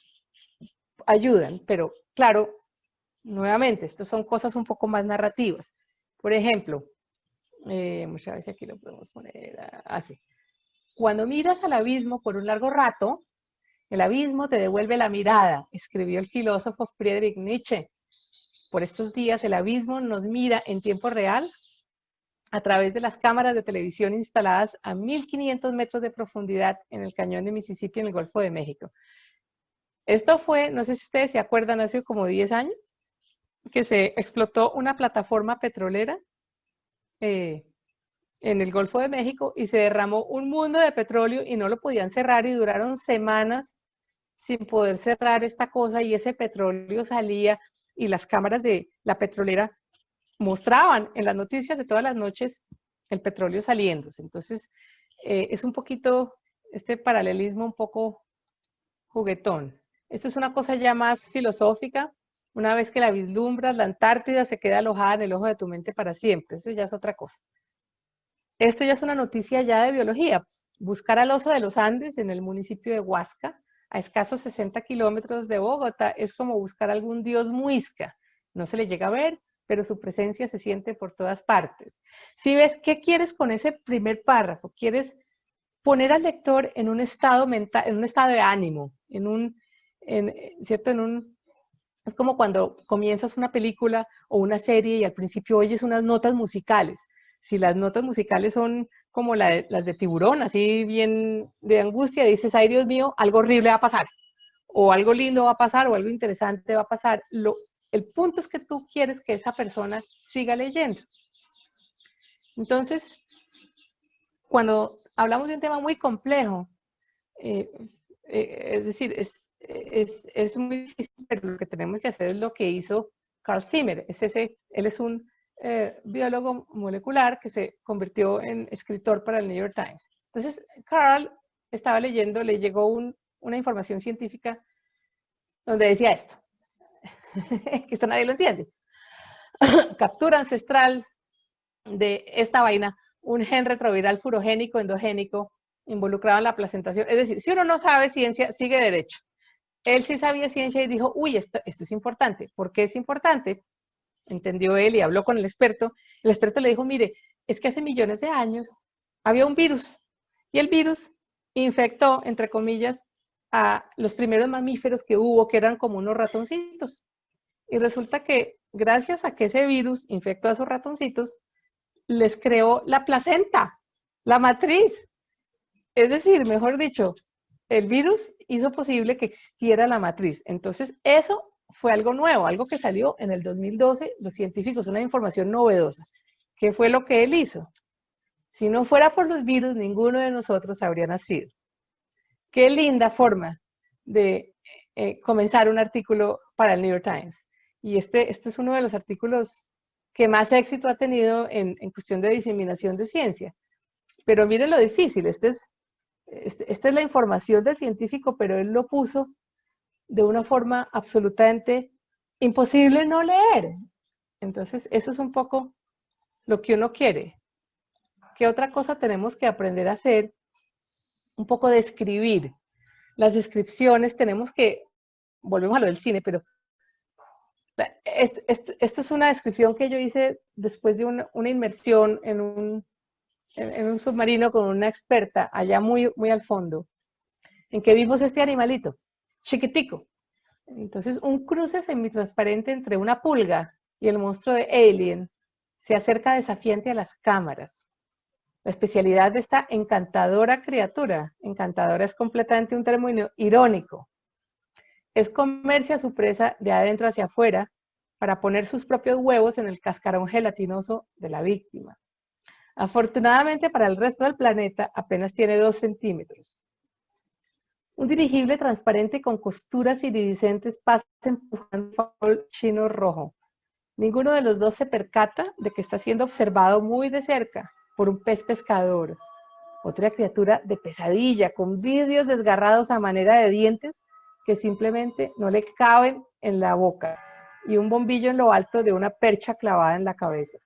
ayudan, pero claro, nuevamente, estas son cosas un poco más narrativas. Por ejemplo, muchas veces aquí lo podemos poner así. Cuando miras al abismo por un largo rato, el abismo te devuelve la mirada, escribió el filósofo Friedrich Nietzsche. Por estos días, el abismo nos mira en tiempo real a través de las cámaras de televisión instaladas a 1500 metros de profundidad en el cañón de Mississippi en el Golfo de México. Esto fue, no sé si ustedes se acuerdan, hace como 10 años, que se explotó una plataforma petrolera en el Golfo de México y se derramó un mundo de petróleo y no lo podían cerrar y duraron semanas sin poder cerrar esta cosa y ese petróleo salía y las cámaras de la petrolera mostraban en las noticias de todas las noches el petróleo saliéndose. Entonces, es un poquito este paralelismo un poco juguetón. Esto es una cosa ya más filosófica. Una vez que la vislumbras, la Antártida se queda alojada en el ojo de tu mente para siempre. Eso ya es otra cosa. Esto ya es una noticia ya de biología. Buscar al oso de los Andes en el municipio de Huasca, a escasos 60 kilómetros de Bogotá, es como buscar a algún dios muisca. No se le llega a ver, pero su presencia se siente por todas partes. Si ves, ¿qué quieres con ese primer párrafo? Quieres poner al lector en un estado mental, en un estado de ánimo, ¿cierto? Es como cuando comienzas una película o una serie y al principio oyes unas notas musicales. Si las notas musicales son como las de Tiburón, así bien de angustia, dices, ay Dios mío, algo horrible va a pasar, o algo lindo va a pasar, o algo interesante va a pasar. El punto es que tú quieres que esa persona siga leyendo. Entonces, cuando hablamos de un tema muy complejo, es decir, es muy difícil, pero lo que tenemos que hacer es lo que hizo Carl Zimmer. Él es un biólogo molecular que se convirtió en escritor para el New York Times. Entonces, Carl estaba leyendo, le llegó una información científica donde decía esto. Que esto nadie lo entiende. Captura ancestral de esta vaina, un gen retroviral furogénico endogénico involucrado en la placentación. Es decir, si uno no sabe ciencia, sigue derecho. Él sí sabía ciencia y dijo, uy, esto es importante. ¿Por qué es importante? Entendió él y habló con el experto. El experto le dijo, mire, es que hace millones de años había un virus y el virus infectó, entre comillas, a los primeros mamíferos que hubo, que eran como unos ratoncitos. Y resulta que gracias a que ese virus infectó a esos ratoncitos, les creó la placenta, la matriz. Es decir, mejor dicho, el virus hizo posible que existiera la matriz. Entonces, eso fue algo nuevo, algo que salió en el 2012, los científicos, una información novedosa. ¿Qué fue lo que él hizo? Si no fuera por los virus, ninguno de nosotros habría nacido. Qué linda forma de comenzar un artículo para el New York Times. Y este es uno de los artículos que más éxito ha tenido en cuestión de diseminación de ciencia. Pero miren lo difícil, esta es la información del científico, pero él lo puso de una forma absolutamente imposible no leer. Entonces, eso es un poco lo que uno quiere. ¿Qué otra cosa tenemos que aprender a hacer? Un poco de escribir. Las descripciones tenemos que, volvemos a lo del cine, pero esto es una descripción que yo hice después de una inmersión en un submarino con una experta allá muy, muy al fondo, en que vimos este animalito, chiquitico. Entonces, un cruce semitransparente entre una pulga y el monstruo de Alien se acerca desafiante a las cámaras. La especialidad de esta encantadora criatura, encantadora es completamente un término irónico, es comerse a su presa de adentro hacia afuera para poner sus propios huevos en el cascarón gelatinoso de la víctima. Afortunadamente para el resto del planeta apenas tiene 2 centímetros. Un dirigible transparente con costuras iridiscentes pasa empujando un farol chino rojo. Ninguno de los dos se percata de que está siendo observado muy de cerca por un pez pescador, otra criatura de pesadilla, con vidrios desgarrados a manera de dientes que simplemente no le caben en la boca, y un bombillo en lo alto de una percha clavada en la cabeza.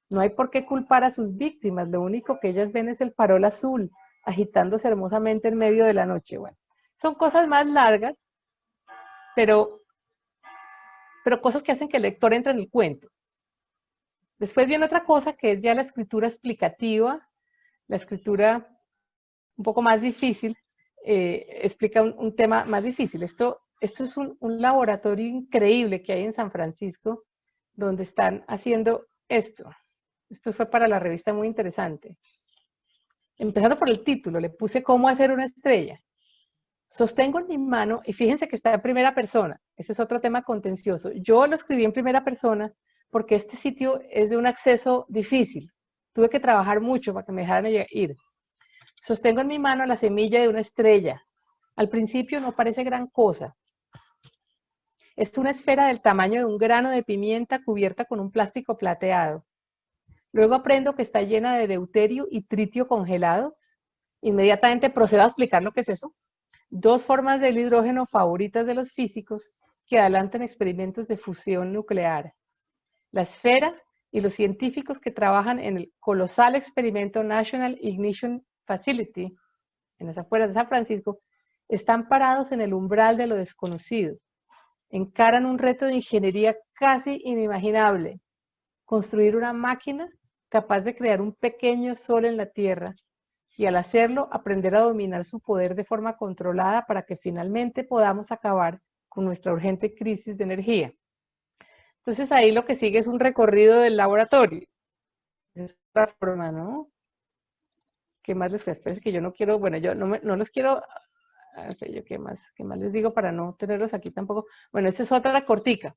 No hay por qué culpar a sus víctimas, lo único que ellas ven es el farol azul, agitándose hermosamente en medio de la noche. Bueno, son cosas más largas, pero cosas que hacen que el lector entre en el cuento. Después viene otra cosa que es ya la escritura explicativa, la escritura un poco más difícil, explica un tema más difícil. Esto es un laboratorio increíble que hay en San Francisco, donde están haciendo esto. Esto fue para la revista muy interesante. Empezando por el título, le puse ¿Cómo hacer una estrella? Sostengo en mi mano, y fíjense que está en primera persona, ese es otro tema contencioso. Yo lo escribí en primera persona porque este sitio es de un acceso difícil. Tuve que trabajar mucho para que me dejaran ir. Sostengo en mi mano la semilla de una estrella. Al principio no parece gran cosa. Es una esfera del tamaño de un grano de pimienta cubierta con un plástico plateado. Luego aprendo que está llena de deuterio y tritio congelados. Inmediatamente procedo a explicar lo que es eso. 2 formas del hidrógeno favoritas de los físicos que adelantan experimentos de fusión nuclear. La esfera y los científicos que trabajan en el colosal experimento National Ignition Facility, en las afueras de San Francisco, están parados en el umbral de lo desconocido. Encaran un reto de ingeniería casi inimaginable. Construir una máquina capaz de crear un pequeño sol en la Tierra y al hacerlo aprender a dominar su poder de forma controlada para que finalmente podamos acabar con nuestra urgente crisis de energía. Entonces ahí lo que sigue es un recorrido del laboratorio. Es otra forma, ¿no? ¿Qué más les cuesta? Es que yo no quiero, bueno, yo no los quiero, yo ¿qué más les digo para no tenerlos aquí tampoco? Bueno, esta es otra cortica.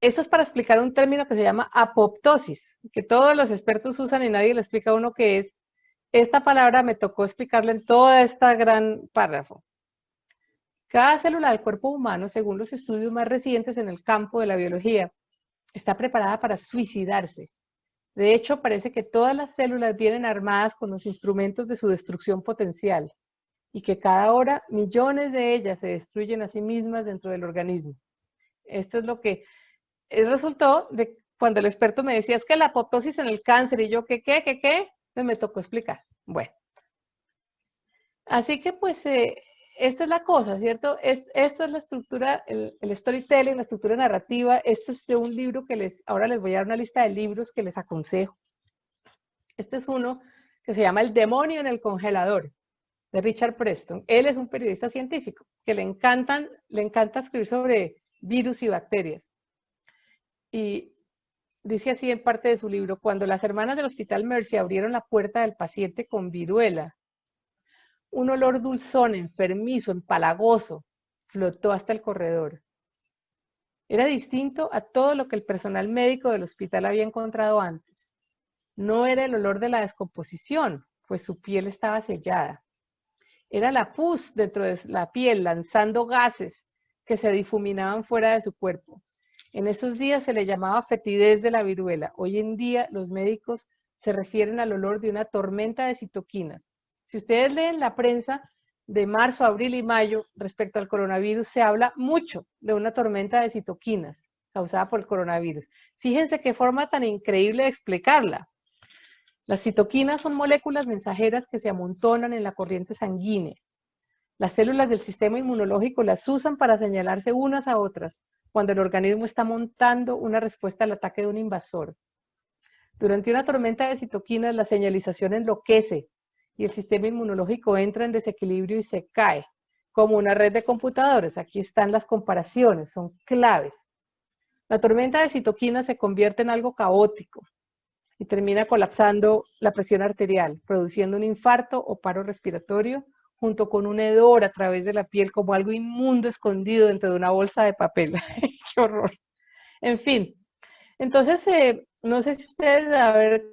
Esto es para explicar un término que se llama apoptosis, que todos los expertos usan y nadie le explica a uno qué es. Esta palabra me tocó explicarla en todo este gran párrafo. Cada célula del cuerpo humano, según los estudios más recientes en el campo de la biología, está preparada para suicidarse. De hecho, parece que todas las células vienen armadas con los instrumentos de su destrucción potencial y que cada hora millones de ellas se destruyen a sí mismas dentro del organismo. Esto es lo que resultó de cuando el experto me decía, es que la apoptosis en el cáncer, y yo, ¿qué? Entonces me tocó explicar. Bueno, así que pues esta es la cosa, ¿cierto? Esto es la estructura, el storytelling, la estructura narrativa. Esto es de un libro que ahora les voy a dar una lista de libros que les aconsejo. Este es uno que se llama El demonio en el congelador, de Richard Preston. Él es un periodista científico que le encanta escribir sobre virus y bacterias. Y dice así en parte de su libro: cuando las hermanas del Hospital Mercy abrieron la puerta del paciente con viruela, un olor dulzón, enfermizo, empalagoso, flotó hasta el corredor. Era distinto a todo lo que el personal médico del hospital había encontrado antes. No era el olor de la descomposición, pues su piel estaba sellada. Era la pus dentro de la piel lanzando gases que se difuminaban fuera de su cuerpo. En esos días se le llamaba fetidez de la viruela. Hoy en día los médicos se refieren al olor de una tormenta de citoquinas. Si ustedes leen la prensa de marzo, abril y mayo respecto al coronavirus, se habla mucho de una tormenta de citoquinas causada por el coronavirus. Fíjense qué forma tan increíble de explicarla. Las citoquinas son moléculas mensajeras que se amontonan en la corriente sanguínea. Las células del sistema inmunológico las usan para señalarse unas a otras cuando el organismo está montando una respuesta al ataque de un invasor. Durante una tormenta de citoquinas, la señalización enloquece y el sistema inmunológico entra en desequilibrio y se cae, como una red de computadores. Aquí están las comparaciones, son claves. La tormenta de citoquinas se convierte en algo caótico y termina colapsando la presión arterial, produciendo un infarto o paro respiratorio, junto con un hedor a través de la piel como algo inmundo escondido dentro de una bolsa de papel. ¡Qué horror! En fin, entonces, no sé si ustedes, a ver,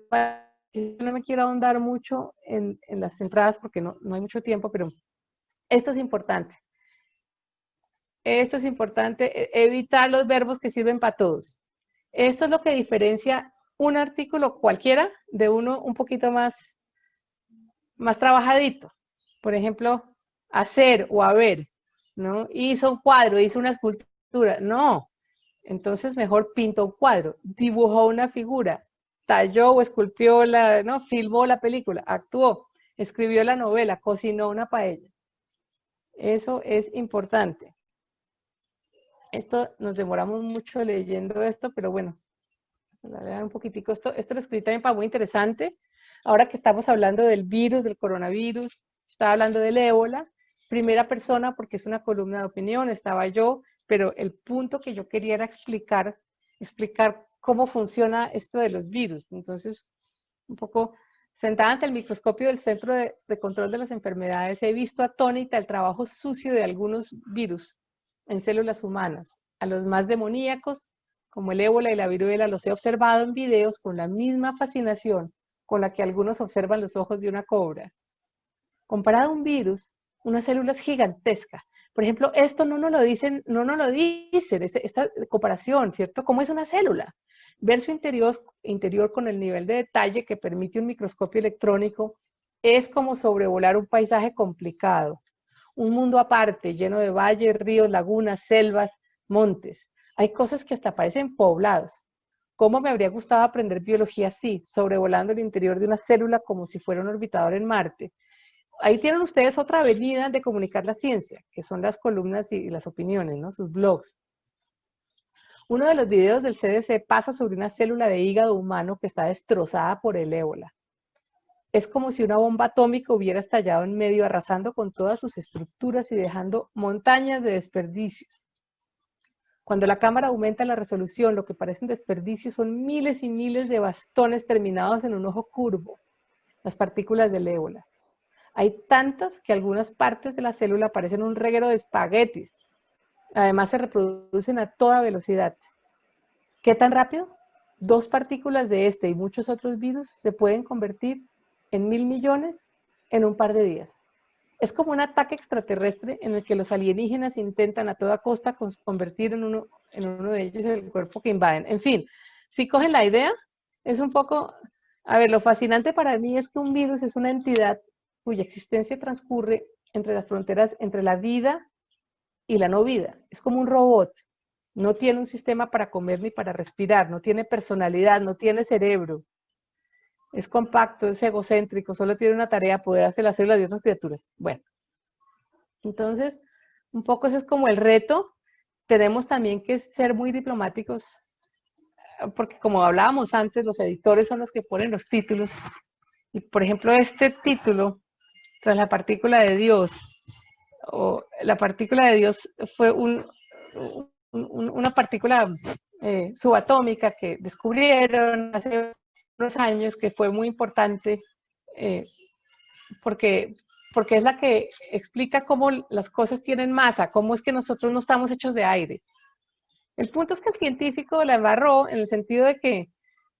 no me quiero ahondar mucho en las entradas porque no hay mucho tiempo, pero esto es importante. Esto es importante, evitar los verbos que sirven para todos. Esto es lo que diferencia un artículo cualquiera de uno un poquito más trabajadito. Por ejemplo, hacer o haber, ¿no? Hizo un cuadro, hizo una escultura. No, entonces mejor pintó un cuadro, dibujó una figura, talló o esculpió ¿no? Filmó la película, actuó, escribió la novela, cocinó una paella. Eso es importante. Esto, nos demoramos mucho leyendo esto, pero bueno, vean un poquitico. Esto lo escribí también para muy interesante. Ahora que estamos hablando del virus, del coronavirus, estaba hablando del ébola, primera persona porque es una columna de opinión, estaba yo, pero el punto que yo quería era explicar cómo funciona esto de los virus. Entonces, un poco sentada ante el microscopio del Centro de Control de las Enfermedades, he visto atónita el trabajo sucio de algunos virus en células humanas. A los más demoníacos, como el ébola y la viruela, los he observado en videos con la misma fascinación con la que algunos observan los ojos de una cobra. Comparado a un virus, una célula es gigantesca. Por ejemplo, esto no nos lo dicen, esta comparación, ¿cierto? ¿Cómo es una célula? Ver su interior con el nivel de detalle que permite un microscopio electrónico es como sobrevolar un paisaje complicado. Un mundo aparte, lleno de valles, ríos, lagunas, selvas, montes. Hay cosas que hasta parecen poblados. ¿Cómo me habría gustado aprender biología así, sobrevolando el interior de una célula como si fuera un orbitador en Marte? Ahí tienen ustedes otra avenida de comunicar la ciencia, que son las columnas y las opiniones, ¿no? Sus blogs. Uno de los videos del CDC pasa sobre una célula de hígado humano que está destrozada por el ébola. Es como si una bomba atómica hubiera estallado en medio, arrasando con todas sus estructuras y dejando montañas de desperdicios. Cuando la cámara aumenta la resolución, lo que parecen desperdicios son miles y miles de bastones terminados en un ojo curvo, las partículas del ébola. Hay tantas que algunas partes de la célula parecen un reguero de espaguetis. Además se reproducen a toda velocidad. ¿Qué tan rápido? 2 partículas de este y muchos otros virus se pueden convertir en 1000 millones en un par de días. Es como un ataque extraterrestre en el que los alienígenas intentan a toda costa convertir en uno de ellos el cuerpo que invaden. En fin, si cogen la idea, es un poco... A ver, lo fascinante para mí es que un virus es una entidad cuya existencia transcurre entre las fronteras entre la vida y la no vida. Es como un robot. No tiene un sistema para comer ni para respirar, no tiene personalidad, no tiene cerebro. Es compacto, es egocéntrico, solo tiene una tarea, apoderarse de las células de otras criaturas. Bueno, entonces, un poco ese es como el reto. Tenemos también que ser muy diplomáticos, porque como hablábamos antes, los editores son los que ponen los títulos. Y por ejemplo, este título, tras la partícula de Dios, o la partícula de Dios fue una partícula subatómica que descubrieron hace unos años, que fue muy importante porque es la que explica cómo las cosas tienen masa, cómo es que nosotros no estamos hechos de aire. El punto es que el científico la embarró en el sentido de que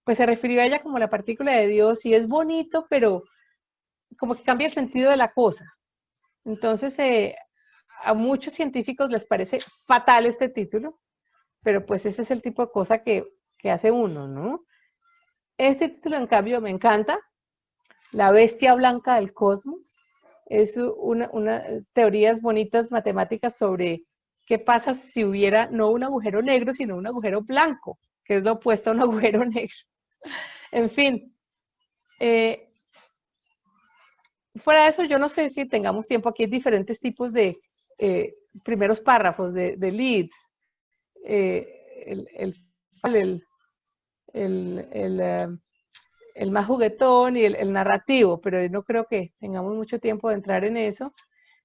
pues se refirió a ella como la partícula de Dios y es bonito, pero como que cambia el sentido de la cosa. Entonces, a muchos científicos les parece fatal este título, pero pues ese es el tipo de cosa que hace uno, ¿no? Este título, en cambio, me encanta. La bestia blanca del cosmos. Es una teorías bonitas matemáticas sobre qué pasa si hubiera no un agujero negro, sino un agujero blanco, que es lo opuesto a un agujero negro. En fin, fuera de eso, yo no sé si tengamos tiempo. Aquí hay diferentes tipos de primeros párrafos, de leads, el más juguetón y el narrativo, pero no creo que tengamos mucho tiempo de entrar en eso.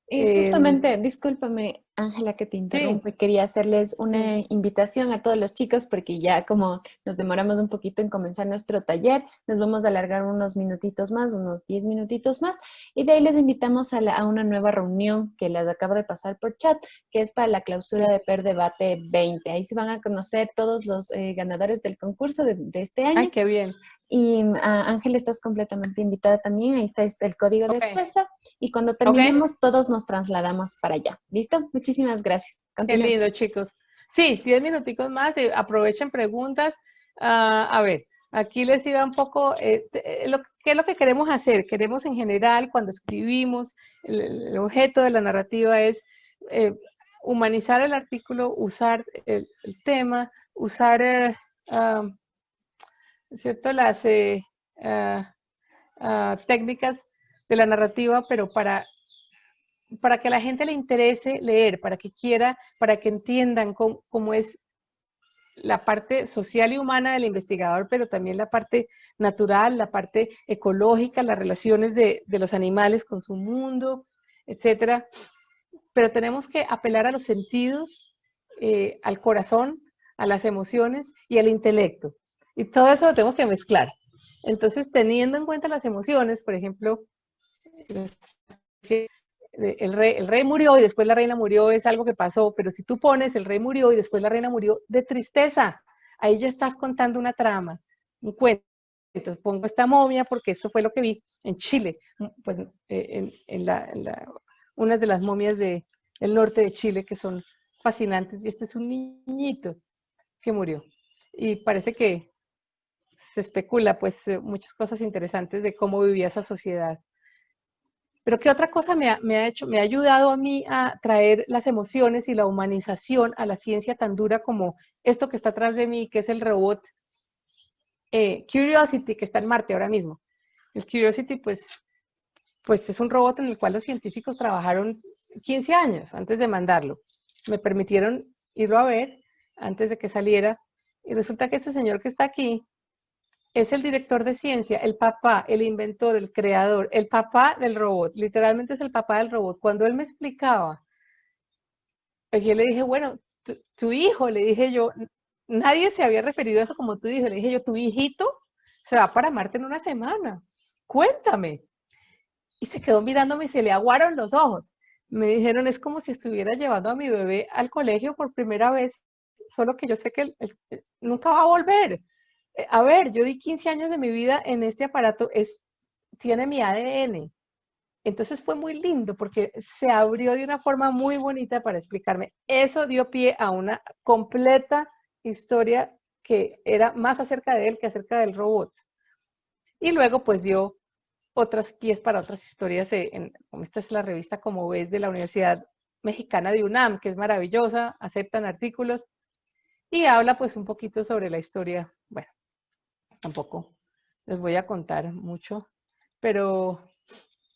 Justamente, discúlpame, Ángela, que te interrumpe. Sí. Quería hacerles una invitación a todos los chicos porque ya como nos demoramos un poquito en comenzar nuestro taller, nos vamos a alargar unos minutitos más, unos 10 minutitos más, y de ahí les invitamos a una nueva reunión que les acabo de pasar por chat, que es para la clausura de PER Debate 20. Ahí se van a conocer todos los ganadores del concurso de este año. ¡Ay, qué bien! Y Ángel, estás completamente invitada también. Ahí está el código de acceso. Y cuando terminemos, todos nos trasladamos para allá. ¿Listo? Muchísimas gracias. Continúen. Qué lindo, chicos. Sí, 10 minuticos más. Aprovechen preguntas. A ver, aquí les iba un poco, ¿qué es lo que queremos hacer? Queremos en general, cuando escribimos, el objeto de la narrativa es humanizar el artículo, usar el tema, usar... ¿cierto? Las técnicas de la narrativa, pero para que a la gente le interese leer, para que quiera, para que entiendan cómo es la parte social y humana del investigador, pero también la parte natural, la parte ecológica, las relaciones de los animales con su mundo, etcétera. Pero tenemos que apelar a los sentidos, al corazón, a las emociones y al intelecto. Y todo eso lo tengo que mezclar. Entonces, teniendo en cuenta las emociones, por ejemplo, el rey murió y después la reina murió, es algo que pasó, pero si tú pones el rey murió y después la reina murió de tristeza, ahí ya estás contando una trama, un cuento. Entonces, pongo esta momia porque eso fue lo que vi en Chile, pues una de las momias del norte de Chile que son fascinantes, y este es un niñito que murió. Y parece que se especula pues muchas cosas interesantes de cómo vivía esa sociedad. Pero ¿qué otra cosa me ha ayudado a mí a traer las emociones y la humanización a la ciencia tan dura como esto que está atrás de mí, que es el robot Curiosity, que está en Marte ahora mismo? El Curiosity pues es un robot en el cual los científicos trabajaron 15 años antes de mandarlo. Me permitieron irlo a ver antes de que saliera, y resulta que este señor que está aquí es el director de ciencia, el papá, el inventor, el creador, el papá del robot. Literalmente es el papá del robot. Cuando él me explicaba, yo le dije, bueno, tu hijo, le dije yo, nadie se había referido a eso como tu hijo. Le dije yo, tu hijito se va para Marte en una semana. Cuéntame. Y se quedó mirándome y se le aguaron los ojos. Me dijeron, es como si estuviera llevando a mi bebé al colegio por primera vez, solo que yo sé que él nunca va a volver. A ver, yo di 15 años de mi vida en este aparato, tiene mi ADN. Entonces fue muy lindo porque se abrió de una forma muy bonita para explicarme. Eso dio pie a una completa historia que era más acerca de él que acerca del robot. Y luego pues dio otros pies para otras historias. Como esta es la revista, como ves, de la Universidad Mexicana de UNAM, que es maravillosa, aceptan artículos y habla pues un poquito sobre la historia. Bueno, tampoco les voy a contar mucho, pero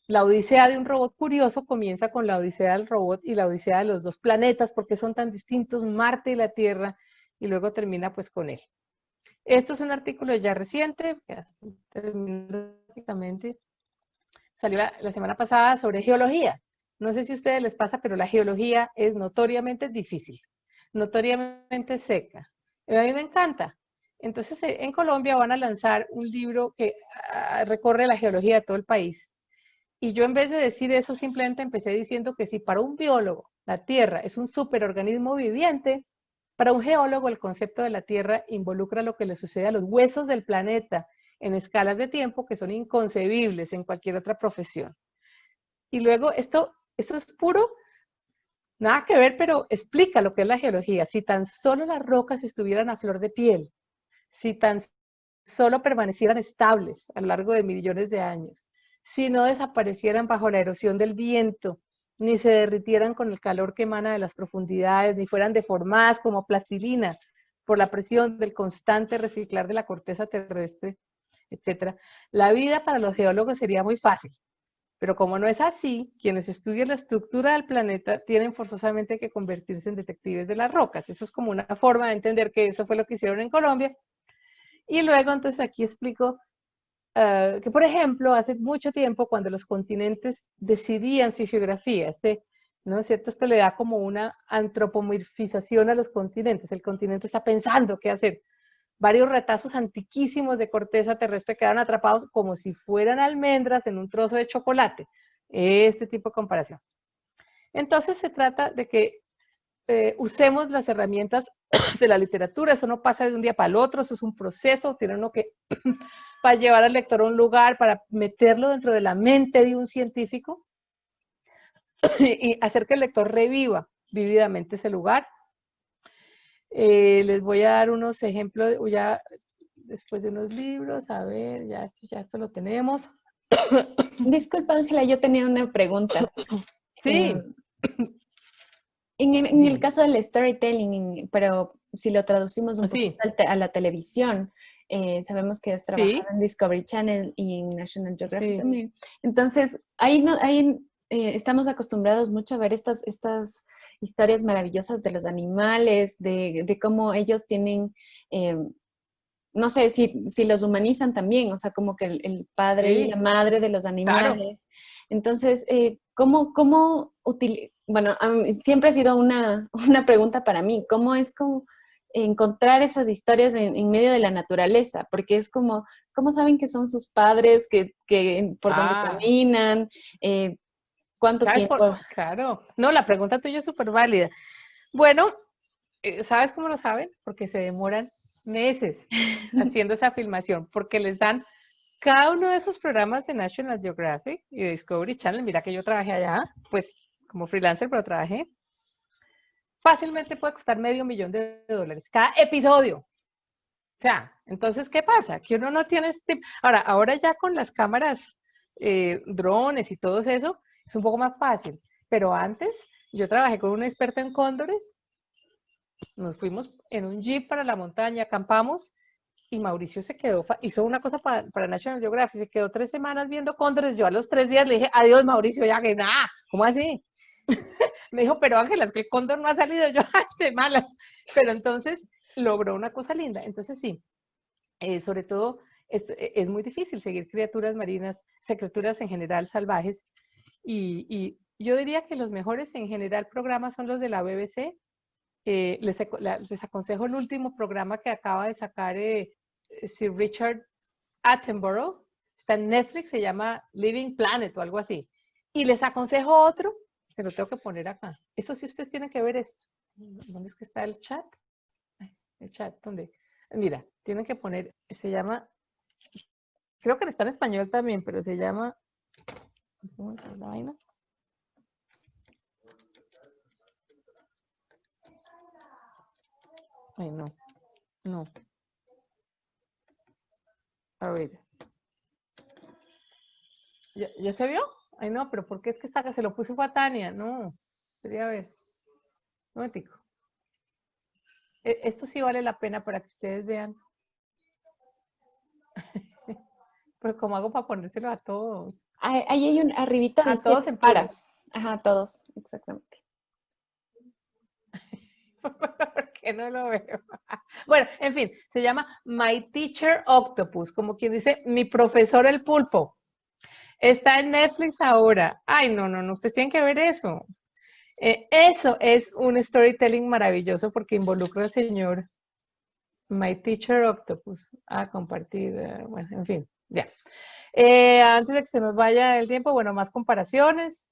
la odisea de un robot curioso comienza con la odisea del robot y la odisea de los dos planetas, porque son tan distintos, Marte y la Tierra, y luego termina pues con él. Esto es un artículo ya reciente, que terminó básicamente, salió la semana pasada, sobre geología. No sé si a ustedes les pasa, pero la geología es notoriamente difícil, notoriamente seca. A mí me encanta. Entonces, en Colombia van a lanzar un libro que recorre la geología de todo el país. Y yo, en vez de decir eso, simplemente empecé diciendo que si para un biólogo la Tierra es un superorganismo viviente, Para un geólogo, el concepto de la Tierra involucra lo que le sucede a los huesos del planeta en escalas de tiempo que son inconcebibles en cualquier otra profesión. Y luego, esto es puro, nada que ver, pero explica lo que es la geología. Si tan solo las rocas estuvieran a flor de piel, si tan solo permanecieran estables a lo largo de millones de años, si no desaparecieran bajo la erosión del viento, ni se derritieran con el calor que emana de las profundidades, ni fueran deformadas como plastilina por la presión del constante reciclar de la corteza terrestre, etc. La vida para los geólogos sería muy fácil. Pero como no es así, quienes estudian la estructura del planeta tienen forzosamente que convertirse en detectives de las rocas. Eso es como una forma de entender que eso fue lo que hicieron en Colombia. Y luego, entonces, aquí explico que, por ejemplo, hace mucho tiempo, cuando los continentes decidían su geografía, ¿no es cierto? Esto le da como una antropomorfización a los continentes. El continente está pensando qué hacer. Varios retazos antiquísimos de corteza terrestre quedaron atrapados como si fueran almendras en un trozo de chocolate. Este tipo de comparación. Entonces se trata de que usemos las herramientas de la literatura. Eso no pasa de un día para el otro, eso es un proceso. Tiene uno que para llevar al lector a un lugar, para meterlo dentro de la mente de un científico y hacer que el lector reviva vívidamente ese lugar. Les voy a dar unos ejemplos, ya después de unos libros, a ver, ya esto lo tenemos. Disculpa, Ángela, yo tenía una pregunta. Sí. En el caso del storytelling, pero si lo traducimos un poquito a la televisión, sabemos que has trabajado en Discovery Channel y en National Geographic también. Entonces, ahí estamos acostumbrados mucho a ver estas historias maravillosas de los animales, de cómo ellos tienen, no sé si los humanizan también, o sea, como que el padre y la madre de los animales. Claro. Entonces, ¿cómo bueno, siempre ha sido una pregunta para mí, ¿cómo es como encontrar esas historias en medio de la naturaleza? Porque es como, ¿cómo saben que son sus padres, por dónde caminan? ¿Cuánto tiempo? Claro. No, la pregunta tuya es súper válida. Bueno, ¿sabes cómo lo saben? Porque se demoran meses haciendo esa filmación, porque les dan cada uno de esos programas de National Geographic y de Discovery Channel. Mira que yo trabajé allá, pues como freelancer, pero trabajé. Fácilmente puede costar $500,000 cada episodio. O sea, entonces, ¿qué pasa? Que uno no tiene ahora ya con las cámaras, drones y todo eso, es un poco más fácil. Pero antes, yo trabajé con un experto en cóndores. Nos fuimos en un jeep para la montaña, acampamos, y Mauricio se quedó, hizo una cosa para National Geographic, se quedó 3 semanas viendo cóndores. Yo a los 3 días le dije, adiós Mauricio, ya que nada, ¿cómo así? Me dijo, pero Ángela, es que el cóndor no ha salido. Yo, ay, de malas. Pero entonces logró una cosa linda. Entonces sí, sobre todo es muy difícil seguir criaturas marinas, criaturas en general salvajes, y yo diría que los mejores en general programas son los de la BBC. Les aconsejo el último programa que acaba de sacar Sir Richard Attenborough, está en Netflix, se llama Living Planet o algo así. Y les aconsejo otro, que lo tengo que poner acá. Eso sí, ustedes tienen que ver esto. ¿Dónde es que está el chat? El chat, ¿dónde? Mira, tienen que poner, se llama, creo que está en español también, pero se llama, ¿cómo es la vaina? Ay, no. A ver. ¿Ya se vio? Ay, no, pero ¿por qué es que se lo puse a Tania? No, quería ver. Un momentico. Esto sí vale la pena para que ustedes vean. Pero ¿cómo hago para ponérselo a todos? Ahí hay un arribita de todos en para. Ajá, todos, exactamente. ¿Por qué no lo veo? Bueno, en fin, se llama My Teacher Octopus, como quien dice, mi profesor el pulpo. Está en Netflix ahora. Ay, no, ustedes tienen que ver eso. Eso es un storytelling maravilloso porque involucra al señor My Teacher Octopus. Compartir, bueno, en fin, ya. Antes de que se nos vaya el tiempo, bueno, más comparaciones.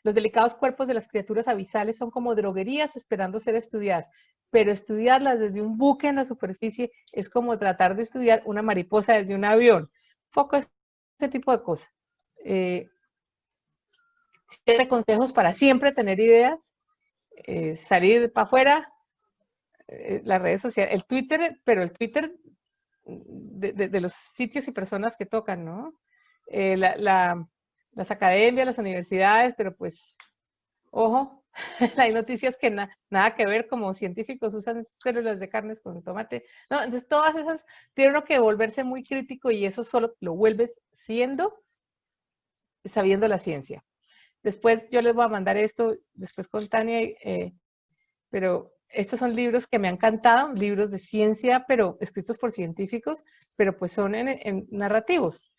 Los delicados cuerpos de las criaturas abisales son como droguerías esperando ser estudiadas, pero estudiarlas desde un buque en la superficie es como tratar de estudiar una mariposa desde un avión. Poco ese tipo de cosas. 7 consejos para siempre tener ideas, salir para afuera, las redes sociales, el Twitter, pero el Twitter de los sitios y personas que tocan, ¿no? Las academias, las universidades, pero pues, ojo, hay noticias que nada que ver, como científicos usan células de carnes con tomate. No, entonces todas esas, tiene uno que volverse muy crítico y eso solo lo vuelves sabiendo la ciencia. Después yo les voy a mandar esto, después con Tania, pero estos son libros que me han encantado, libros de ciencia, pero escritos por científicos, pero pues son en narrativos.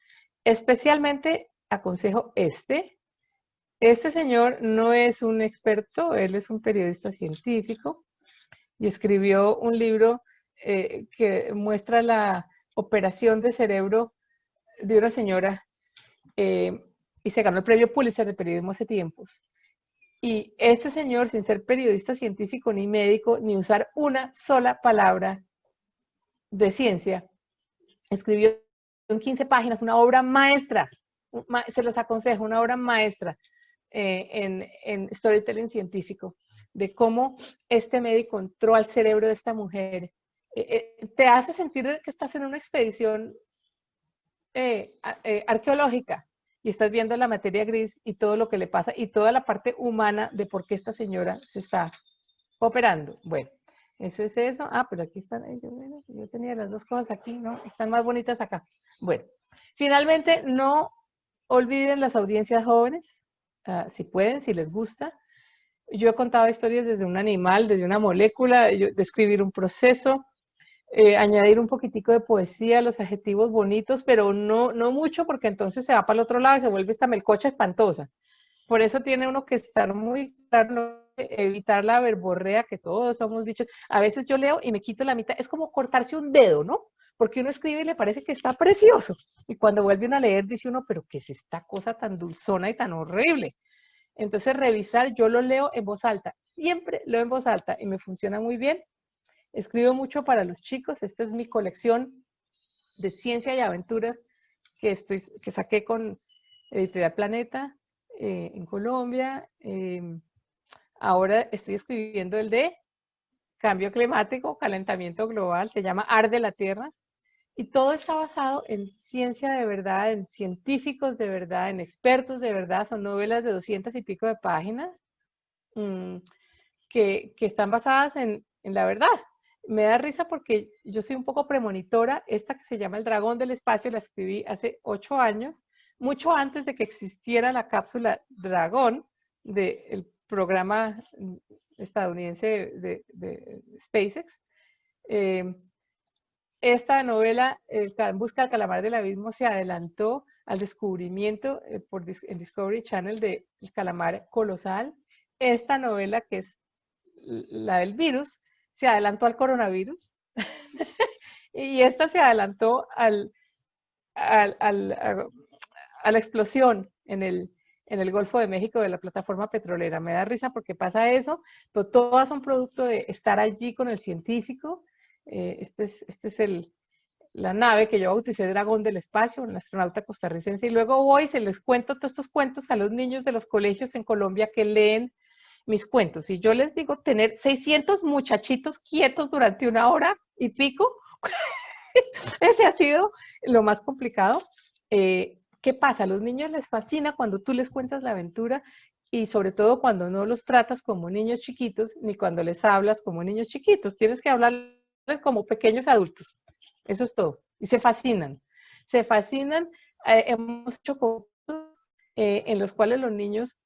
Especialmente aconsejo este. Este señor no es un experto, él es un periodista científico y escribió un libro que muestra la operación de cerebro de una señora y se ganó el premio Pulitzer de periodismo hace tiempos. Y este señor, sin ser periodista científico ni médico, ni usar una sola palabra de ciencia, escribió en 15 páginas una obra maestra, se los aconsejo, una obra maestra en storytelling científico, de cómo este médico entró al cerebro de esta mujer. Te hace sentir que estás en una expedición arqueológica, y estás viendo la materia gris y todo lo que le pasa y toda la parte humana de por qué esta señora se está operando. Bueno, eso es eso. Ah, pero aquí están, yo tenía las dos cosas aquí, ¿no? Están más bonitas acá. Bueno, finalmente no olviden las audiencias jóvenes, si pueden, si les gusta. Yo he contado historias desde un animal, desde una molécula, describir un proceso, añadir un poquitico de poesía, los adjetivos bonitos, pero no mucho, porque entonces se va para el otro lado y se vuelve esta melcocha espantosa. Por eso tiene uno que estar muy claro, evitar la verborrea que todos hemos dicho. A veces yo leo y me quito la mitad, es como cortarse un dedo, ¿no? Porque uno escribe y le parece que está precioso. Y cuando vuelve uno a leer dice uno, pero ¿qué es esta cosa tan dulzona y tan horrible? Entonces revisar, yo lo leo en voz alta, siempre leo en voz alta y me funciona muy bien. Escribo mucho para los chicos, esta es mi colección de ciencia y aventuras que saqué con Editorial Planeta en Colombia. Ahora estoy escribiendo el de cambio climático, calentamiento global, se llama Arde la Tierra, y todo está basado en ciencia de verdad, en científicos de verdad, en expertos de verdad. Son novelas de 200 y pico de páginas que están basadas en la verdad. Me da risa porque yo soy un poco premonitora. Esta que se llama El Dragón del Espacio la escribí hace 8 años, mucho antes de que existiera la cápsula Dragón del programa estadounidense de SpaceX. Esta novela, En busca del calamar del abismo, se adelantó al descubrimiento en Discovery Channel del calamar colosal. Esta novela, que es la del virus, se adelantó al coronavirus y esta se adelantó a la explosión en el Golfo de México de la plataforma petrolera. Me da risa porque pasa eso, pero todas son producto de estar allí con el científico. Este es la nave que yo bauticé Dragón del Espacio, un astronauta costarricense, y luego voy y se les cuento todos estos cuentos a los niños de los colegios en Colombia que leen mis cuentos. Y yo les digo, tener 600 muchachitos quietos durante 1 hora y pico, ese ha sido lo más complicado. ¿Qué pasa? A los niños les fascina cuando tú les cuentas la aventura y sobre todo cuando no los tratas como niños chiquitos ni cuando les hablas como niños chiquitos. Tienes que hablarles como pequeños adultos. Eso es todo. Y se fascinan. Se fascinan. Hemos hecho concursos en los cuales los niños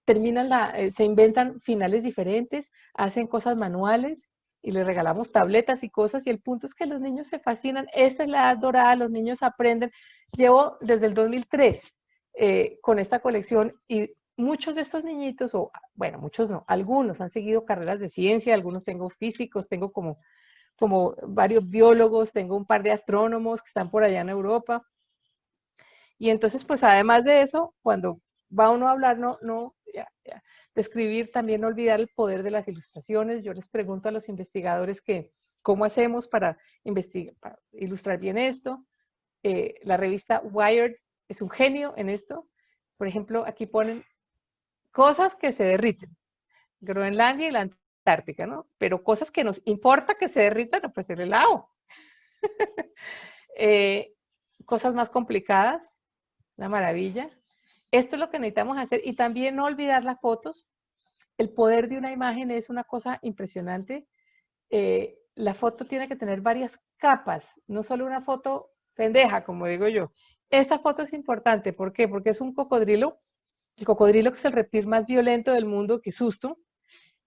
se inventan finales diferentes, hacen cosas manuales y les regalamos tabletas y cosas, y el punto es que los niños se fascinan. Esta es la edad dorada, los niños aprenden. Llevo desde el 2003 con esta colección y muchos de estos niñitos, o bueno, muchos no, algunos han seguido carreras de ciencia, algunos tengo físicos, tengo como varios biólogos, tengo un par de astrónomos que están por allá en Europa. Y entonces, pues además de eso, cuando va uno a hablar, Describir, también no olvidar el poder de las ilustraciones. Yo les pregunto a los investigadores que cómo hacemos para ilustrar bien esto. La revista Wired es un genio en esto. Por ejemplo, aquí ponen cosas que se derriten. Groenlandia y la Antártica, ¿no? Pero cosas que nos importa que se derritan, pues el helado. Cosas más complicadas, una maravilla. Esto es lo que necesitamos hacer y también no olvidar las fotos. El poder de una imagen es una cosa impresionante. La foto tiene que tener varias capas, no solo una foto pendeja, como digo yo. Esta foto es importante, ¿por qué? Porque es un cocodrilo, el cocodrilo que es el reptil más violento del mundo, qué susto.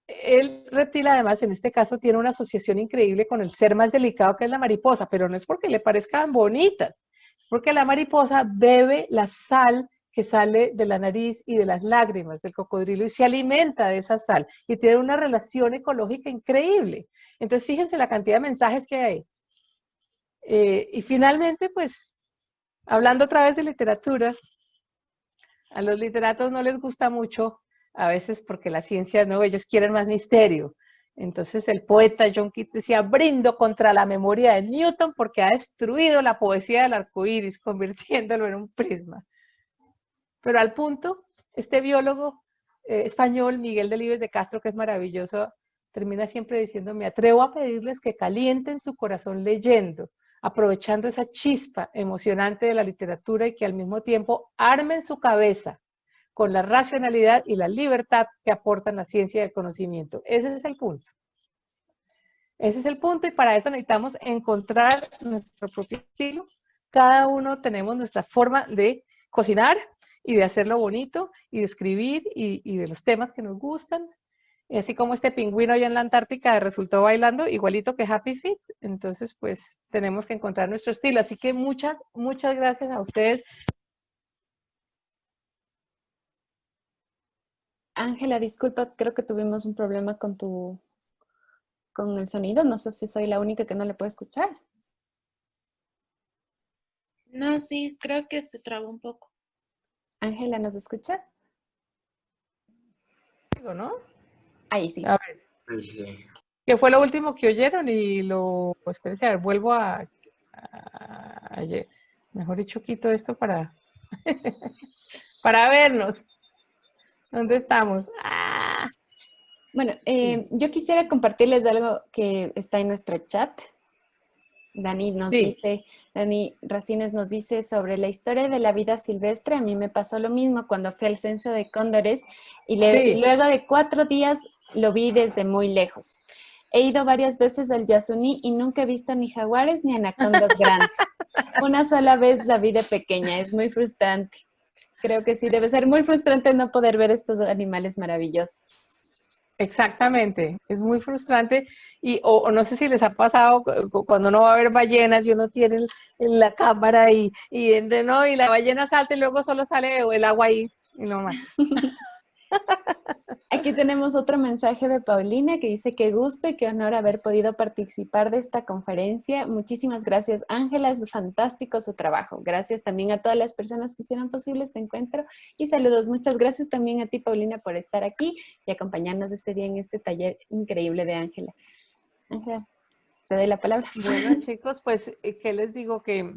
El reptil, además, en este caso, tiene una asociación increíble con el ser más delicado que es la mariposa, pero no es porque le parezcan bonitas, es porque la mariposa bebe la sal que sale de la nariz y de las lágrimas del cocodrilo y se alimenta de esa sal y tiene una relación ecológica increíble. Entonces, fíjense la cantidad de mensajes que hay. Y finalmente, pues, hablando otra vez de literatura, a los literatos no les gusta mucho, a veces porque la ciencia, no, ellos quieren más misterio. Entonces el poeta John Keats decía, brindo contra la memoria de Newton porque ha destruido la poesía del arco iris, convirtiéndolo en un prisma. Pero al punto, este biólogo español, Miguel Delibes de Castro, que es maravilloso, termina siempre diciendo, me atrevo a pedirles que calienten su corazón leyendo, aprovechando esa chispa emocionante de la literatura y que al mismo tiempo armen su cabeza con la racionalidad y la libertad que aportan la ciencia y el conocimiento. Ese es el punto. Ese es el punto y para eso necesitamos encontrar nuestro propio estilo. Cada uno tenemos nuestra forma de cocinar y de hacerlo bonito y de escribir y de los temas que nos gustan. Y así como este pingüino allá en la Antártica resultó bailando igualito que Happy Feet, entonces pues tenemos que encontrar nuestro estilo. Así que muchas gracias a ustedes. Ángela, disculpa, creo que tuvimos un problema con el sonido. No sé si soy la única que no le puede escuchar. No, sí, creo que se trabó un poco. Ángela, ¿nos escucha? ¿No? Ahí sí. A ver. ¿Qué fue lo último que oyeron? Y espérense, a ver, vuelvo mejor dicho, quito esto para vernos. ¿Dónde estamos? Bueno, yo quisiera compartirles algo que está en nuestro chat. Dani Racines nos dice sobre la historia de la vida silvestre. A mí me pasó lo mismo cuando fui al censo de cóndores y luego de 4 días lo vi desde muy lejos. He ido varias veces al Yasuní y nunca he visto ni jaguares ni anacondas grandes. Una sola vez la vi de pequeña, es muy frustrante. Creo que sí, debe ser muy frustrante no poder ver estos animales maravillosos. Exactamente, es muy frustrante o no sé si les ha pasado cuando uno va a ver ballenas y uno tiene en la cámara y la ballena salta y luego solo sale el agua ahí y no más. Aquí tenemos otro mensaje de Paulina que dice que gusto y qué honor haber podido participar de esta conferencia. Muchísimas gracias, Ángela, es fantástico su trabajo. Gracias también a todas las personas que hicieron posible este encuentro y saludos. Muchas gracias también a ti, Paulina, por estar aquí y acompañarnos este día en este taller increíble de Ángela. Ángela, te doy la palabra. Bueno, chicos, pues, ¿qué les digo? Que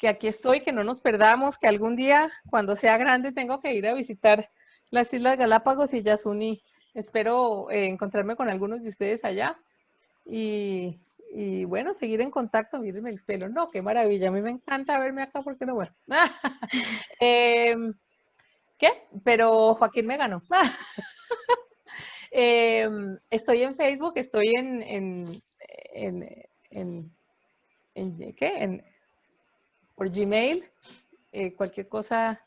aquí estoy, que no nos perdamos, que algún día, cuando sea grande, tengo que ir a visitar las Islas Galápagos y Yasuní. Espero encontrarme con algunos de ustedes allá y bueno, seguir en contacto. Mírenme el pelo. No, qué maravilla. A mí me encanta verme acá porque no, bueno. ¿Qué? Pero Joaquín me ganó. Estoy en Facebook, estoy por Gmail. Cualquier cosa,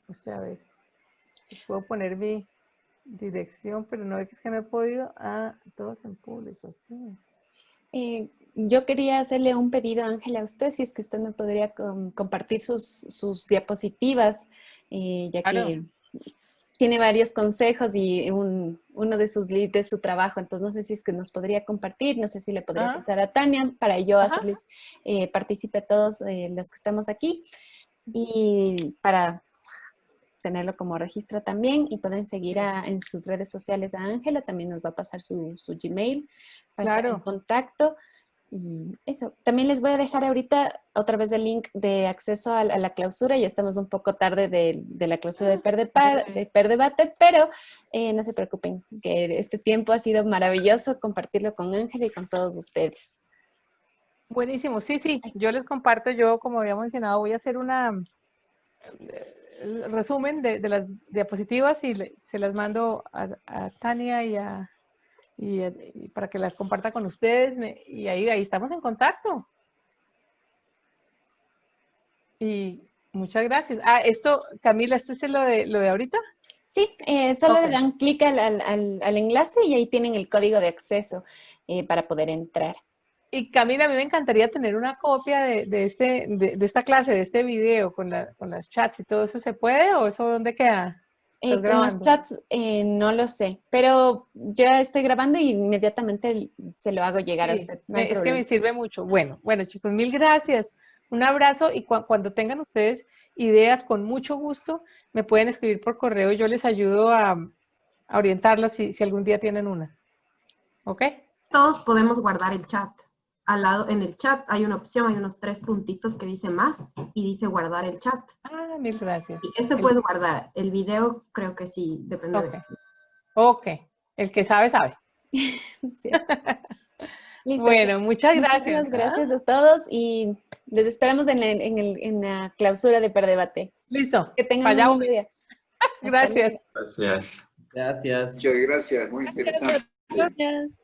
o sea, a ver. Puedo poner mi dirección, pero no es que no he podido. Todos en público, sí. Yo quería hacerle un pedido, Ángela, a usted, si es que usted me podría compartir sus diapositivas, ya que tiene varios consejos y uno de sus leads de su trabajo, entonces no sé si es que nos podría compartir, no sé si le podría pasar a Tania para yo hacerles partícipe a todos los que estamos aquí y para tenerlo como registro también y pueden seguir en sus redes sociales a Ángela, también nos va a pasar su Gmail para estar en contacto. Y eso, también les voy a dejar ahorita otra vez el link de acceso a la clausura. Ya estamos un poco tarde de la clausura de Perdebate, pero no se preocupen, que este tiempo ha sido maravilloso compartirlo con Ángela y con todos ustedes. Buenísimo, sí, yo les comparto, yo como había mencionado voy a hacer una resumen de las diapositivas y se las mando a Tania y para que las comparta con ustedes y ahí estamos en contacto. Y muchas gracias. Camila, ¿este es lo de ahorita? Sí, solo le dan clic al enlace y ahí tienen el código de acceso para poder entrar. Y Camila, a mí me encantaría tener una copia de esta clase, de este video con las chats y todo eso. ¿Se puede o eso dónde queda? Con los chats no lo sé, pero ya estoy grabando y inmediatamente se lo hago llegar a usted. No hay es problema. que me sirve mucho. Bueno chicos, mil gracias. Un abrazo y cuando tengan ustedes ideas, con mucho gusto, me pueden escribir por correo y yo les ayudo a orientarlas si algún día tienen una. ¿Ok? Todos podemos guardar el chat. Al lado, en el chat hay una opción, hay unos 3 puntitos que dice más y dice guardar el chat. Mil gracias. Y ese puedes guardar. El video creo que sí, depende de... Ok, el que sabe, sabe. Listo. Bueno, muchas gracias. Muchas gracias a todos y les esperamos en la clausura de Perdebate. Listo. Que tengan un buen día. Gracias. Gracias. Gracias. Muchas gracias, muy interesante. Gracias.